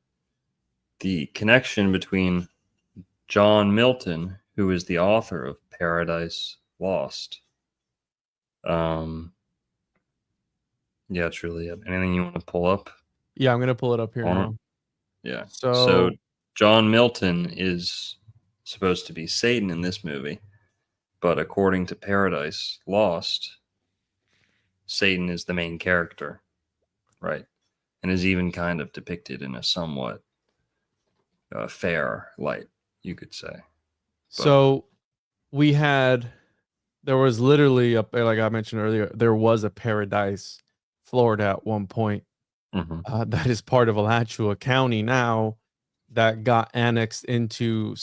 The connection between John Milton, who is the author of Paradise Lost. Yeah, it's really it. Anything you want to pull up? Yeah, I'm going to pull it up here now. Yeah. So John Milton is supposed to be Satan in this movie, but according to Paradise Lost, Satan is the main character, right? And is even kind of depicted in a somewhat fair light, you could say. But, so there was literally, like I mentioned earlier, there was a Paradise, Florida at one point. That is part of Alachua County now, that got annexed into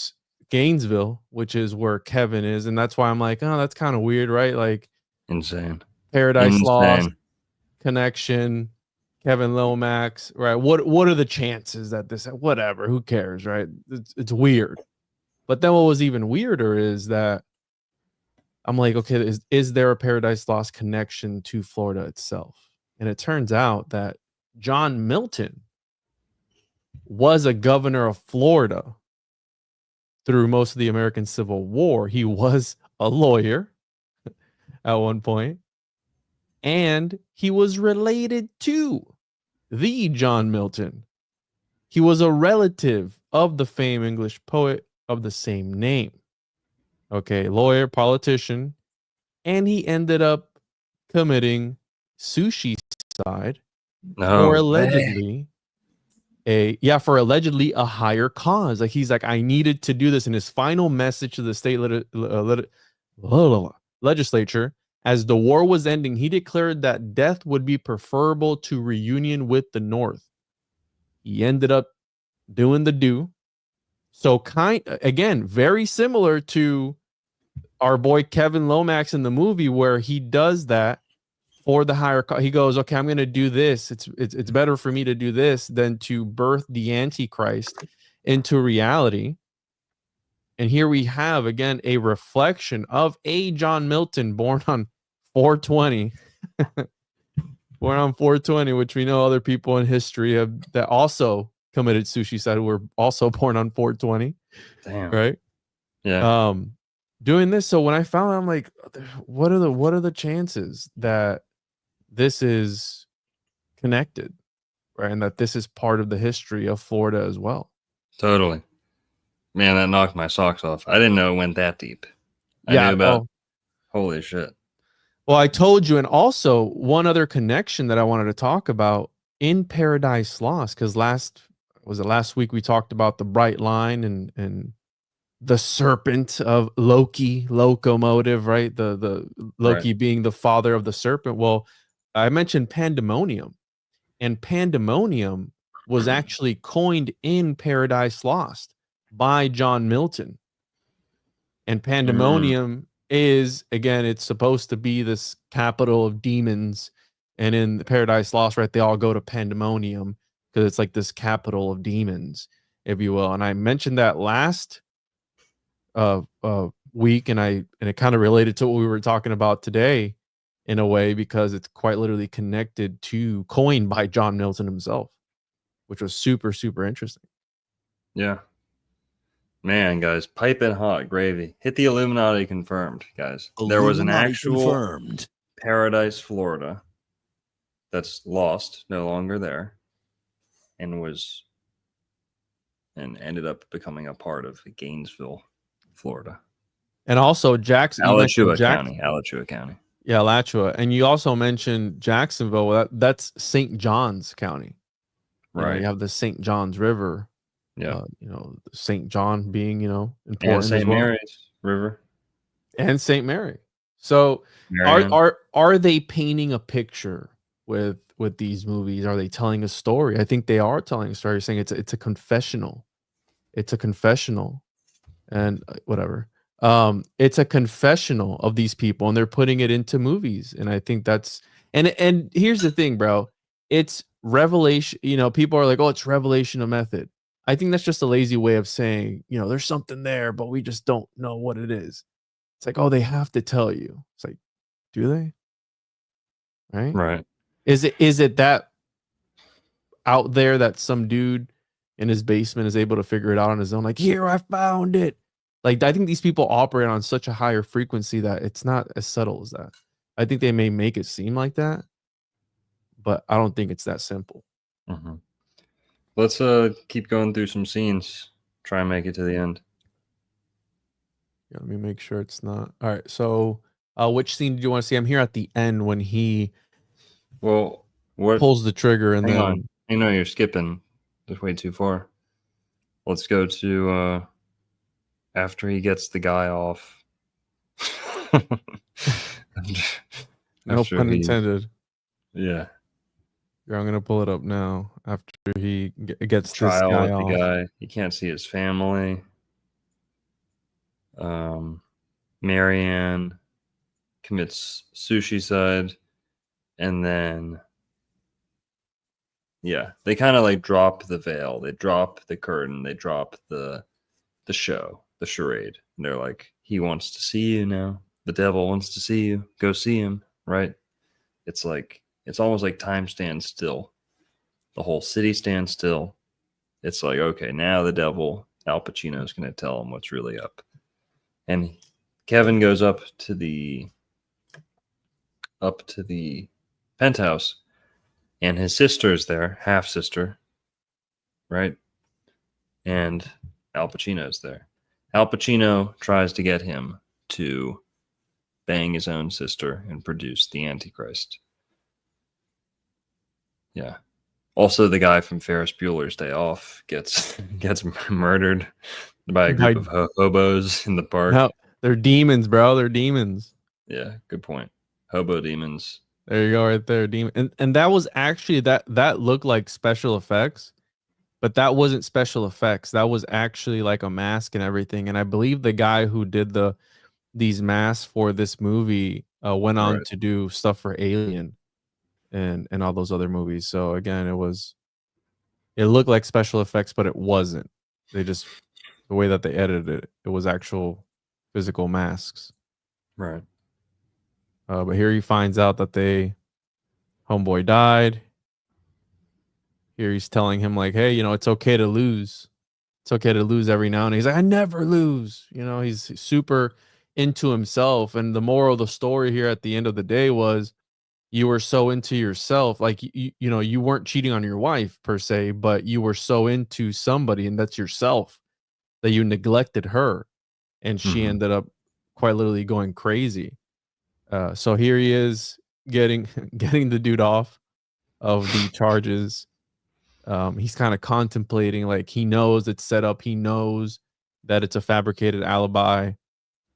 Gainesville, which is where Kevin is. And that's why I'm like, oh, that's kind of weird, right? Like, insane. Paradise Lost connection, Kevin Lomax, right? What are the chances that this, whatever, who cares, right? It's weird. But then what was even weirder is that I'm like, okay, is there a Paradise Lost connection to Florida itself? And it turns out that John Milton was a governor of Florida through most of the American Civil War. He was a lawyer at one point. and he was related to the John Milton. He was a relative of the famed English poet of the same name. Okay, lawyer, politician, and he ended up committing suicide for No way. allegedly a higher cause. Like he's like, I needed to do this. In his final message to the state legislature, as the war was ending, he declared that death would be preferable to reunion with the North. He ended up doing the do. So again, very similar to our boy Kevin Lomax in the movie, where he does that for the higher cause. He goes, okay, I'm going to do this. It's better for me to do this than to birth the Antichrist into reality. And here we have, again, a reflection of a John Milton born on 420. Born on 420, which we know other people in history have that also committed suicide who were also born on 420. Damn. Right? Yeah. Doing this. So when I found out, I'm like, what are the chances that this is connected, right? And that this is part of the history of Florida as well. Totally. Man, that knocked my socks off. I didn't know it went that deep. I knew about holy shit. Well, I told you, and also one other connection that I wanted to talk about in Paradise Lost, because last week we talked about the bright line and the serpent of Loki, locomotive, right? The Loki being the father of the serpent. Well, I mentioned pandemonium, and pandemonium was actually coined in Paradise Lost by John Milton. And pandemonium is, again, it's supposed to be this capital of demons. And in the Paradise Lost, right, they all go to pandemonium because it's like this capital of demons, if you will. And I mentioned that last week, and it kind of related to what we were talking about today in a way, because it's quite literally connected to coined by John Milton himself, which was super, super interesting. Yeah. Man, guys, piping hot gravy. Hit the Illuminati confirmed, guys. There was an actual Paradise, Florida that's lost, no longer there, and ended up becoming a part of Gainesville, Florida. And also Alachua County. Yeah, Alachua. And you also mentioned Jacksonville. That's St. John's County. Right. You have the St. John's River. Yeah. St. John being, important. And St. Well. Mary's River. And St. Mary. So are they painting a picture with these movies? Are they telling a story? I think they are telling a story. You're saying it's a confessional. It's a confessional. And whatever. It's a confessional of these people, and they're putting it into movies. And I think that's and here's the thing, bro. It's revelation. People are like, oh, it's revelation of method. I think that's just a lazy way of saying, there's something there, but we just don't know what it is. It's like, oh, they have to tell you. It's like, do they? Right. Is it that out there that some dude in his basement is able to figure it out on his own? Like, here, I found it. Like, I think these people operate on such a higher frequency that it's not as subtle as that. I think they may make it seem like that, but I don't think it's that simple. Mm-hmm. Let's keep going through some scenes. Try and make it to the end. Yeah, let me make sure it's not. All right. So, which scene did you want to see? I'm here at the end when he pulls the trigger and hang on. You're skipping. Just way too far. Let's go to after he gets the guy off. No pun intended. Yeah. I'm gonna pull it up now. After he gets this guy off. The guy, he can't see his family. Marianne commits suicide, and then they kind of like drop the veil, they drop the curtain, they drop the show, the charade, and they're like, he wants to see you now. The devil wants to see you. Go see him, right? It's like, it's almost like time stands still. The whole city stands still. It's like, okay, now the devil, Al Pacino, is going to tell him what's really up. And Kevin goes up to the up to the penthouse, and his sister's there, half sister, right? And Al Pacino's there. Al Pacino tries to get him to bang his own sister and produce the Antichrist. Yeah. Also, the guy from Ferris Bueller's Day Off gets murdered by a group of hobos in the park. No, they're demons, bro. They're demons. Yeah, good point. Hobo demons. There you go, right there, demon. And that was actually that looked like special effects, but that wasn't special effects. That was actually like a mask and everything. And I believe the guy who did these masks for this movie went on to do stuff for Alien and all those other movies. So again, it looked like special effects, but it wasn't. They just, the way that they edited it was actual physical masks. Right. But here he finds out that homeboy died. Here he's telling him like, hey, it's okay to lose. It's okay to lose every now and then. He's like, I never lose. He's super into himself. And the moral of the story here at the end of the day was you were so into yourself. Like, you weren't cheating on your wife per se, but you were so into somebody, and that's yourself, that you neglected her. And she ended up quite literally going crazy. So here he is getting the dude off of the charges. He's kind of contemplating, like, he knows it's set up. He knows that it's a fabricated alibi,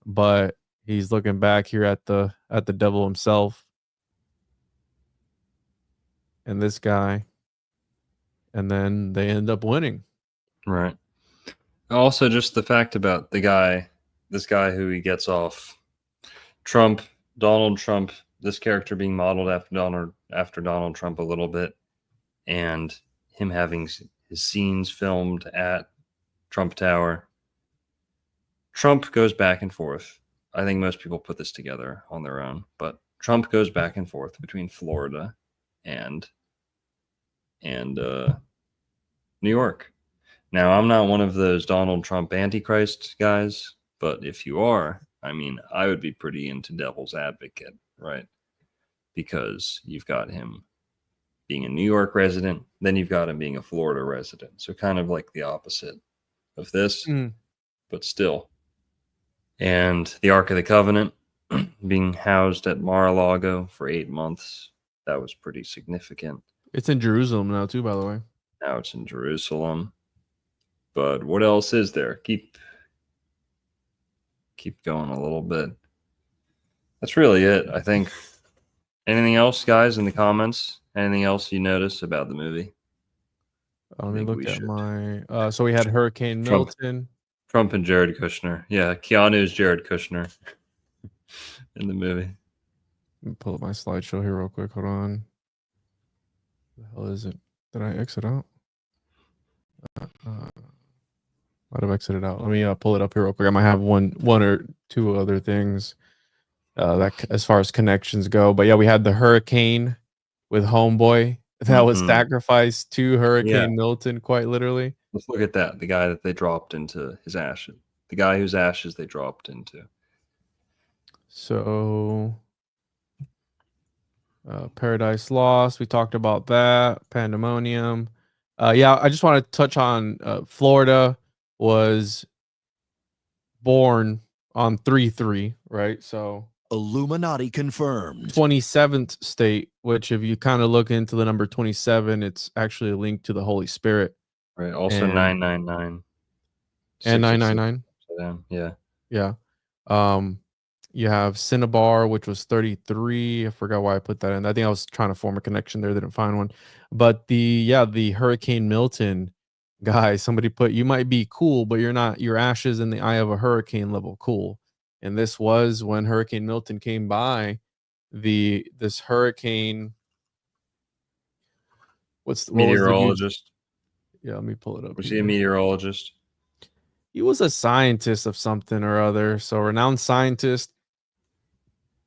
but he's looking back here at the devil himself and this guy, and then they end up winning. Right. Also, just the fact about this guy who he gets off, Donald Trump, this character being modeled after Donald Trump a little bit, and him having his scenes filmed at Trump Tower. Trump goes back and forth. I think most people put this together on their own, but Trump goes back and forth between Florida and New York. Now, I'm not one of those Donald Trump Antichrist guys, but if you are, I mean, I would be pretty into devil's advocate, right? Because you've got him being a New York resident, then you've got him being a Florida resident. So kind of like the opposite of this, but still. And the Ark of the Covenant being housed at Mar-a-Lago for 8 months, that was pretty significant. It's in Jerusalem now too, by the way. Now it's in Jerusalem. But what else is there? Keep going a little bit. That's really it, I think. Anything else, guys, in the comments? Anything else you notice about the movie? Let me look at my... so we had Hurricane Milton. Trump and Jared Kushner. Yeah, Keanu's Jared Kushner in the movie. Let me pull up my slideshow here real quick. Hold on. What the hell is it? Did I exit out? Might have exited out. Let me pull it up here real quick. I might have one or two other things that as far as connections go. But yeah, we had the hurricane with Homeboy that was sacrificed to Hurricane Milton, quite literally. Let's look at that. The guy that they dropped into his ashes. The guy whose ashes they dropped into. So, Paradise Lost. We talked about that. Pandemonium. Yeah, I just want to touch on Florida was born on 3/3, right? So Illuminati confirmed. 27th state, which if you kind of look into the number 27, it's actually linked to the Holy Spirit. Right. Also 999. And 999. Yeah. Yeah. You have Cinnabar, which was 33. I forgot why I put that in. I think I was trying to form a connection there, didn't find one. But the Hurricane Milton guy, somebody put, you might be cool, but you're not. Your ashes in the eye of a hurricane level cool. And this was when Hurricane Milton came by. This hurricane. Meteorologist. Yeah, let me pull it up. Was he a meteorologist? He was a scientist of something or other. So renowned scientist.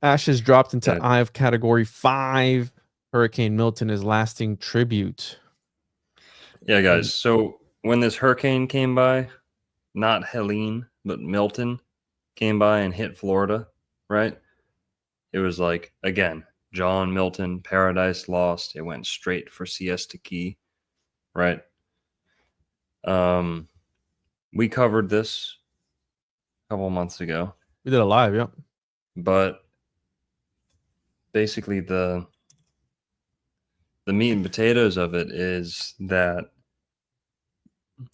Ashes dropped into eye of category 5. Hurricane Milton is lasting tribute. Yeah, guys. So when this hurricane came by, not Helene, but Milton came by and hit Florida, right? It was like, again, John Milton, Paradise Lost. It went straight for Siesta Key, right? We covered this a couple months ago. We did a live, yeah. But basically the meat and potatoes of it is that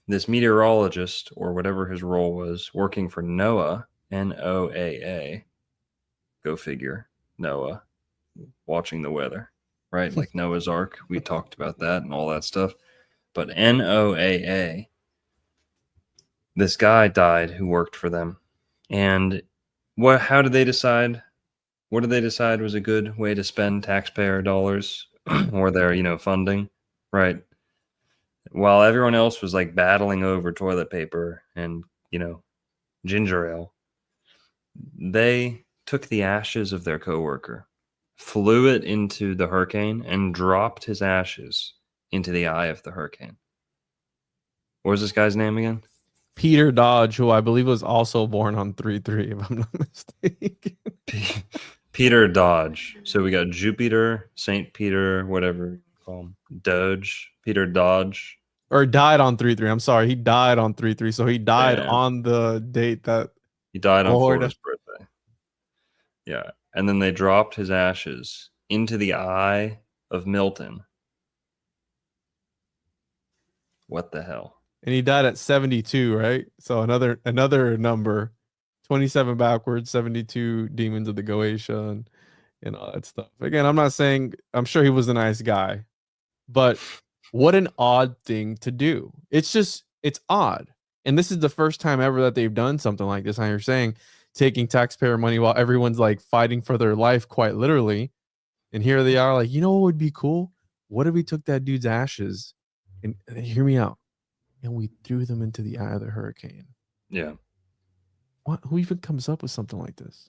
this meteorologist, or whatever his role was, working for NOAA, NOAA, go figure, NOAA, watching the weather, right? Like Noah's Ark. We talked about that and all that stuff. But NOAA, this guy died who worked for them. And how did they decide? What did they decide was a good way to spend taxpayer dollars or their, funding, right? While everyone else was like battling over toilet paper and, ginger ale, they took the ashes of their coworker, flew it into the hurricane, and dropped his ashes into the eye of the hurricane. What was this guy's name again? Peter Dodge, who I believe was also born on 3/3, if I'm not mistaken. Peter Dodge. So we got Jupiter, St. Peter, whatever you call him, Doge, Peter Dodge. Or died on 3/3. I'm sorry, he died on 3/3. So he died on the date that he died on Florida's birthday. Yeah. And then they dropped his ashes into the eye of Milton. What the hell? And he died at 72, right? So another number, 27 backwards, 72 demons of the Goetia and all that stuff. Again, I'm sure he was a nice guy, but what an odd thing to do. It's odd. And this is the first time ever that they've done something like this. You're saying taking taxpayer money while everyone's like fighting for their life, quite literally. And here they are like, what would be cool? What if we took that dude's ashes and hear me out, and we threw them into the eye of the hurricane? Yeah. Who even comes up with something like this?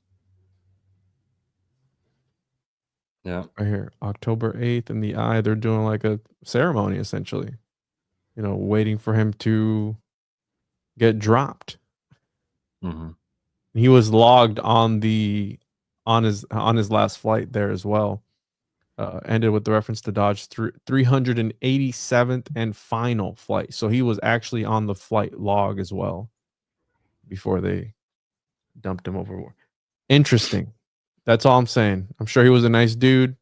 Yeah. Right here, October 8th in the eye. They're doing like a ceremony, essentially, waiting for him to get dropped. Mm-hmm. He was logged on his last flight there as well. Ended with the reference to Dodge 387th and final flight. So he was actually on the flight log as well before they dumped him overboard. Interesting. That's all I'm saying. I'm sure he was a nice dude.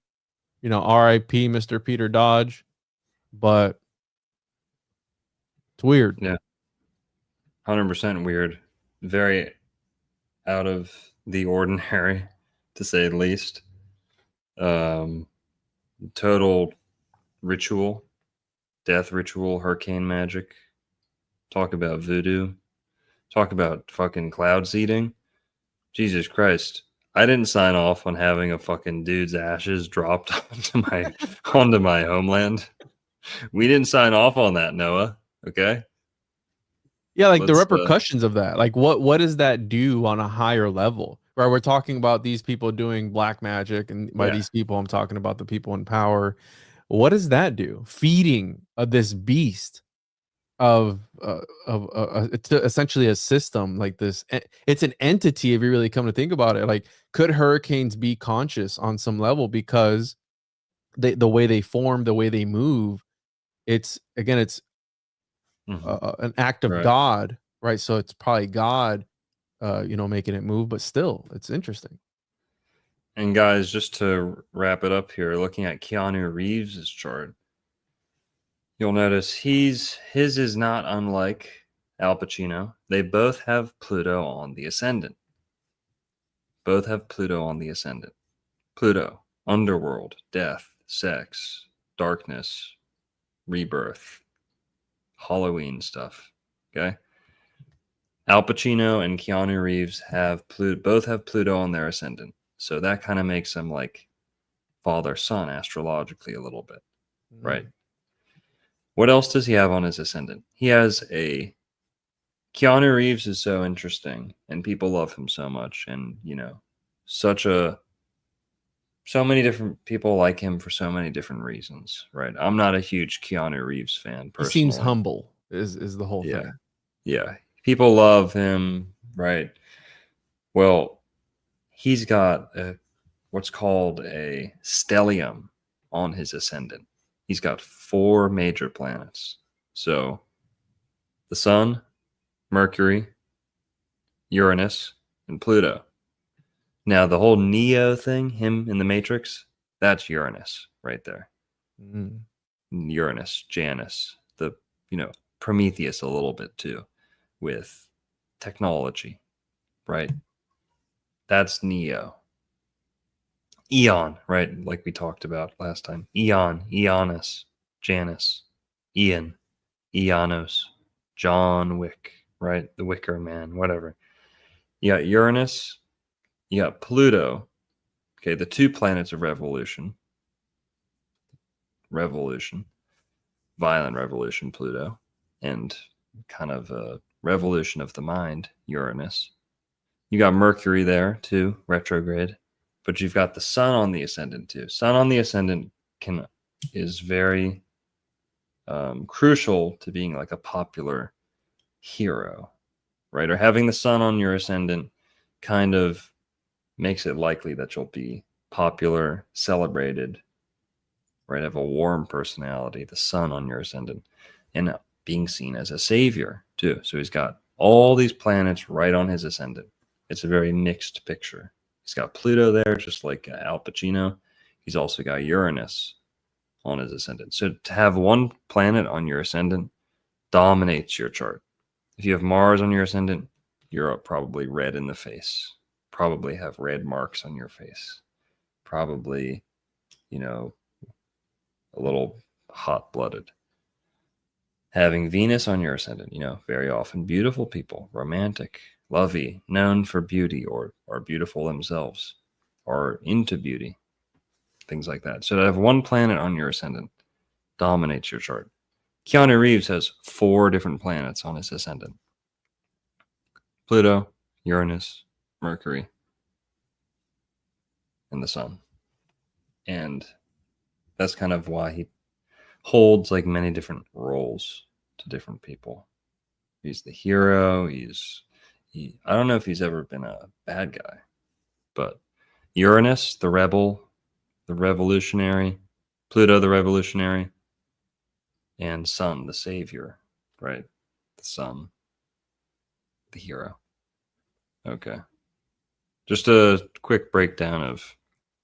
R.I.P. Mr. Peter Dodge. But it's weird. Yeah. 100% weird. Very out of the ordinary, to say the least. Total ritual, death ritual, hurricane magic. Talk about voodoo. Talk about fucking cloud seeding. Jesus Christ. I didn't sign off on having a fucking dude's ashes dropped onto my homeland. We didn't sign off on that, Noah. Okay. Yeah, like the repercussions of that. Like what does that do on a higher level? Right, we're talking about these people doing black magic, and by these people, I'm talking about the people in power. What does that do? Feeding this beast of it's essentially a system like this. It's an entity if you really come to think about it. Like, could hurricanes be conscious on some level because the way they form, the way they move? It's an act of God, right? So it's probably God. Making it move, but still, it's interesting. And guys, just to wrap it up here, looking at Keanu Reeves' chart, you'll notice his is not unlike Al Pacino. They both have Pluto on the ascendant. Pluto, underworld, death, sex, darkness, rebirth, Halloween stuff. Okay. Al Pacino and Keanu Reeves both have Pluto on their ascendant. So that kind of makes them like father-son astrologically a little bit, right? What else does he have on his ascendant? Keanu Reeves is so interesting, and people love him so much. And, so many different people like him for so many different reasons, right? I'm not a huge Keanu Reeves fan personally. He seems humble is the whole thing. Yeah. People love him, right? Well, he's got a what's called a stellium on his ascendant. He's got 4 major planets. So the Sun, Mercury, Uranus, and Pluto. Now, the whole Neo thing, him in the Matrix, that's Uranus right there. Mm. Uranus, Janus, the, Prometheus a little bit too, with technology, right? That's Neo. Eon, right? Like we talked about last time. Eon, Eonus, Janus, Ian, Eonos, John Wick, right? The Wicker Man, whatever. You got Uranus, you got Pluto. Okay, the 2 planets of revolution, violent revolution, Pluto, and kind of a revolution of the mind, Uranus. You got Mercury there too, retrograde, but you've got the Sun on the ascendant too. Sun on the ascendant is very crucial to being like a popular hero, right? Or having the Sun on your ascendant kind of makes it likely that you'll be popular, celebrated, right? Have a warm personality, the Sun on your ascendant, and being seen as a savior too. So he's got all these planets right on his ascendant. It's a very mixed picture. He's got Pluto there, just like Al Pacino. He's also got Uranus on his ascendant. So to have one planet on your ascendant dominates your chart. If you have Mars on your ascendant, you're probably red in the face. Probably have red marks on your face. Probably, a little hot-blooded. Having Venus on your ascendant, very often beautiful people, romantic, lovey, known for beauty or are beautiful themselves or into beauty, things like that. So to have one planet on your ascendant dominates your chart. Keanu Reeves has 4 different planets on his ascendant. Pluto, Uranus, Mercury, and the Sun. And that's kind of why he holds like many different roles to different people. He's the hero. I don't know if he's ever been a bad guy, but Uranus, the rebel, the revolutionary, Pluto, the revolutionary, and Sun, the savior, right? The Sun, the hero. Okay. Just a quick breakdown of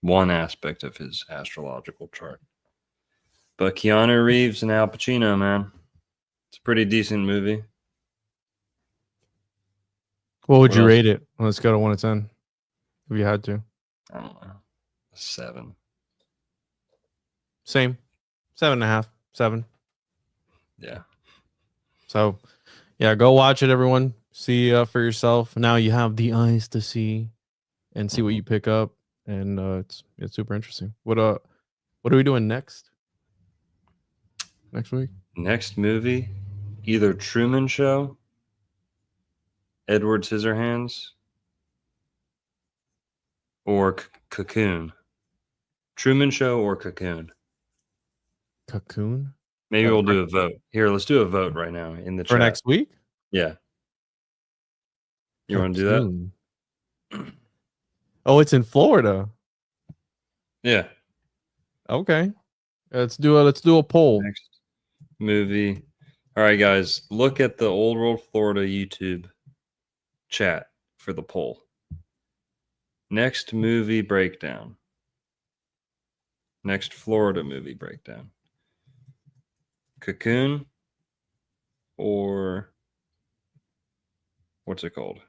one aspect of his astrological chart. But Keanu Reeves and Al Pacino, man, it's a pretty decent movie. What would you rate it on a scale of 1 to 10? If you had to. I don't know. 7. Same. 7.5. 7. Yeah. So, yeah, go watch it, everyone. See for yourself. Now you have the eyes to see and see what you pick up, and it's super interesting. What are we doing next? Next week? Next movie, either Truman Show, Edward Scissorhands, or Cocoon. Truman Show or Cocoon. Cocoon? Maybe we'll do a vote. Here, let's do a vote right now in the chat. For next week? Yeah. You want to do that? Oh, it's in Florida. Yeah. Okay. Let's do a poll. Next movie. All right, guys. Look at the Old World Florida YouTube chat for the poll. Next movie breakdown. Next Florida movie breakdown. Cocoon or what's it called?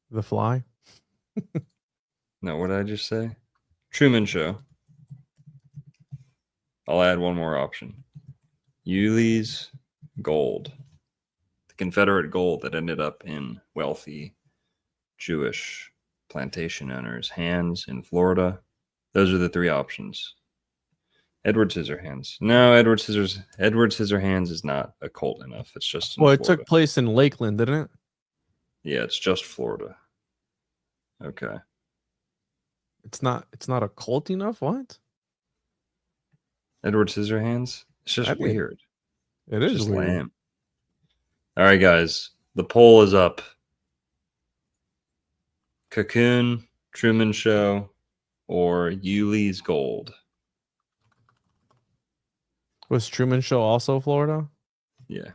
The Fly? No, what did I just say? Truman Show. I'll add one more option. Yuli's gold. The Confederate gold that ended up in wealthy Jewish plantation owners' hands in Florida. Those are the 3 options. Edward Scissorhands. No, Edward Scissorhands is not occult enough. It's just in Well, it Florida. took place in Lakeland, didn't it? Yeah, it's just Florida. Okay. It's not occult enough? What? Edward Scissorhands? It's just weird. It is just weird. lame. All right, guys. The poll is up. Cocoon, Truman Show, or Yuli's Gold? Was Truman Show also Florida? Yeah.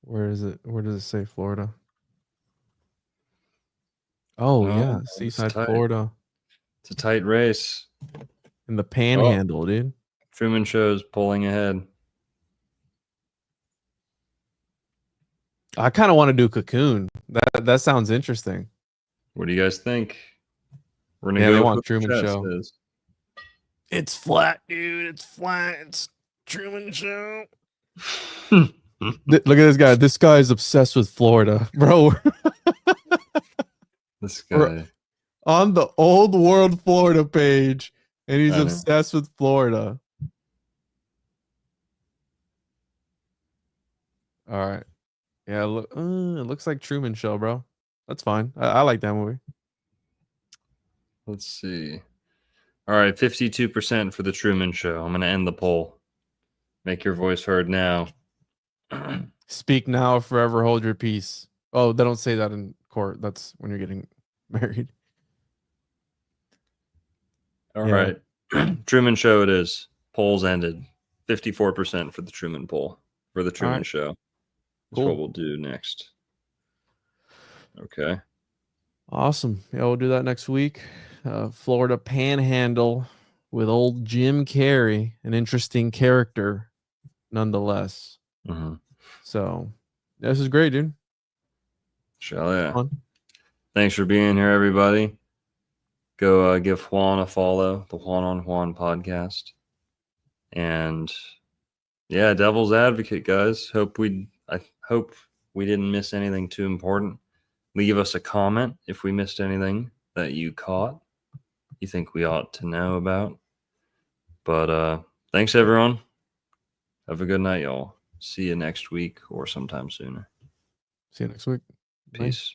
Where is it? Where does it say Florida? Oh, yeah, it's Seaside, tight. Florida. It's a tight race. In the Panhandle, dude. Truman Show's pulling ahead. I kind of want to do Cocoon. That sounds interesting. What do you guys think? We're gonna Yeah, go they with want what the Truman chat Show. says. It's flat, dude. It's flat. It's Truman Show. Look at this guy. This guy is obsessed with Florida, bro. This We're guy. on the Old World Florida page, and he's I know. obsessed with Florida. All right. Yeah, look, it looks like Truman Show, bro. That's fine. I like that movie. Let's see. All right, 52% for the Truman Show. I'm gonna end the poll. Make your voice heard now. Speak now, forever hold your peace. Oh, they don't say that in court. That's when you're getting married. All Yeah. right. Truman Show it is. Polls ended. 54% for the Truman poll. For the Truman right. Show. That's Cool. what we'll do next. Okay. Awesome. Yeah, we'll do that next week. Florida Panhandle with old Jim Carrey, an interesting character nonetheless. Mm-hmm. So this is great, dude. Shall yeah. Fun. Thanks for being here, everybody. Go give Juan a follow, the Juan on Juan podcast. And yeah, Devil's Advocate, guys. I hope we didn't miss anything too important. Leave us a comment if we missed anything that you caught, you think we ought to know about. But thanks, everyone. Have a good night, y'all. See you next week or sometime sooner. See you next week. Bye. Peace.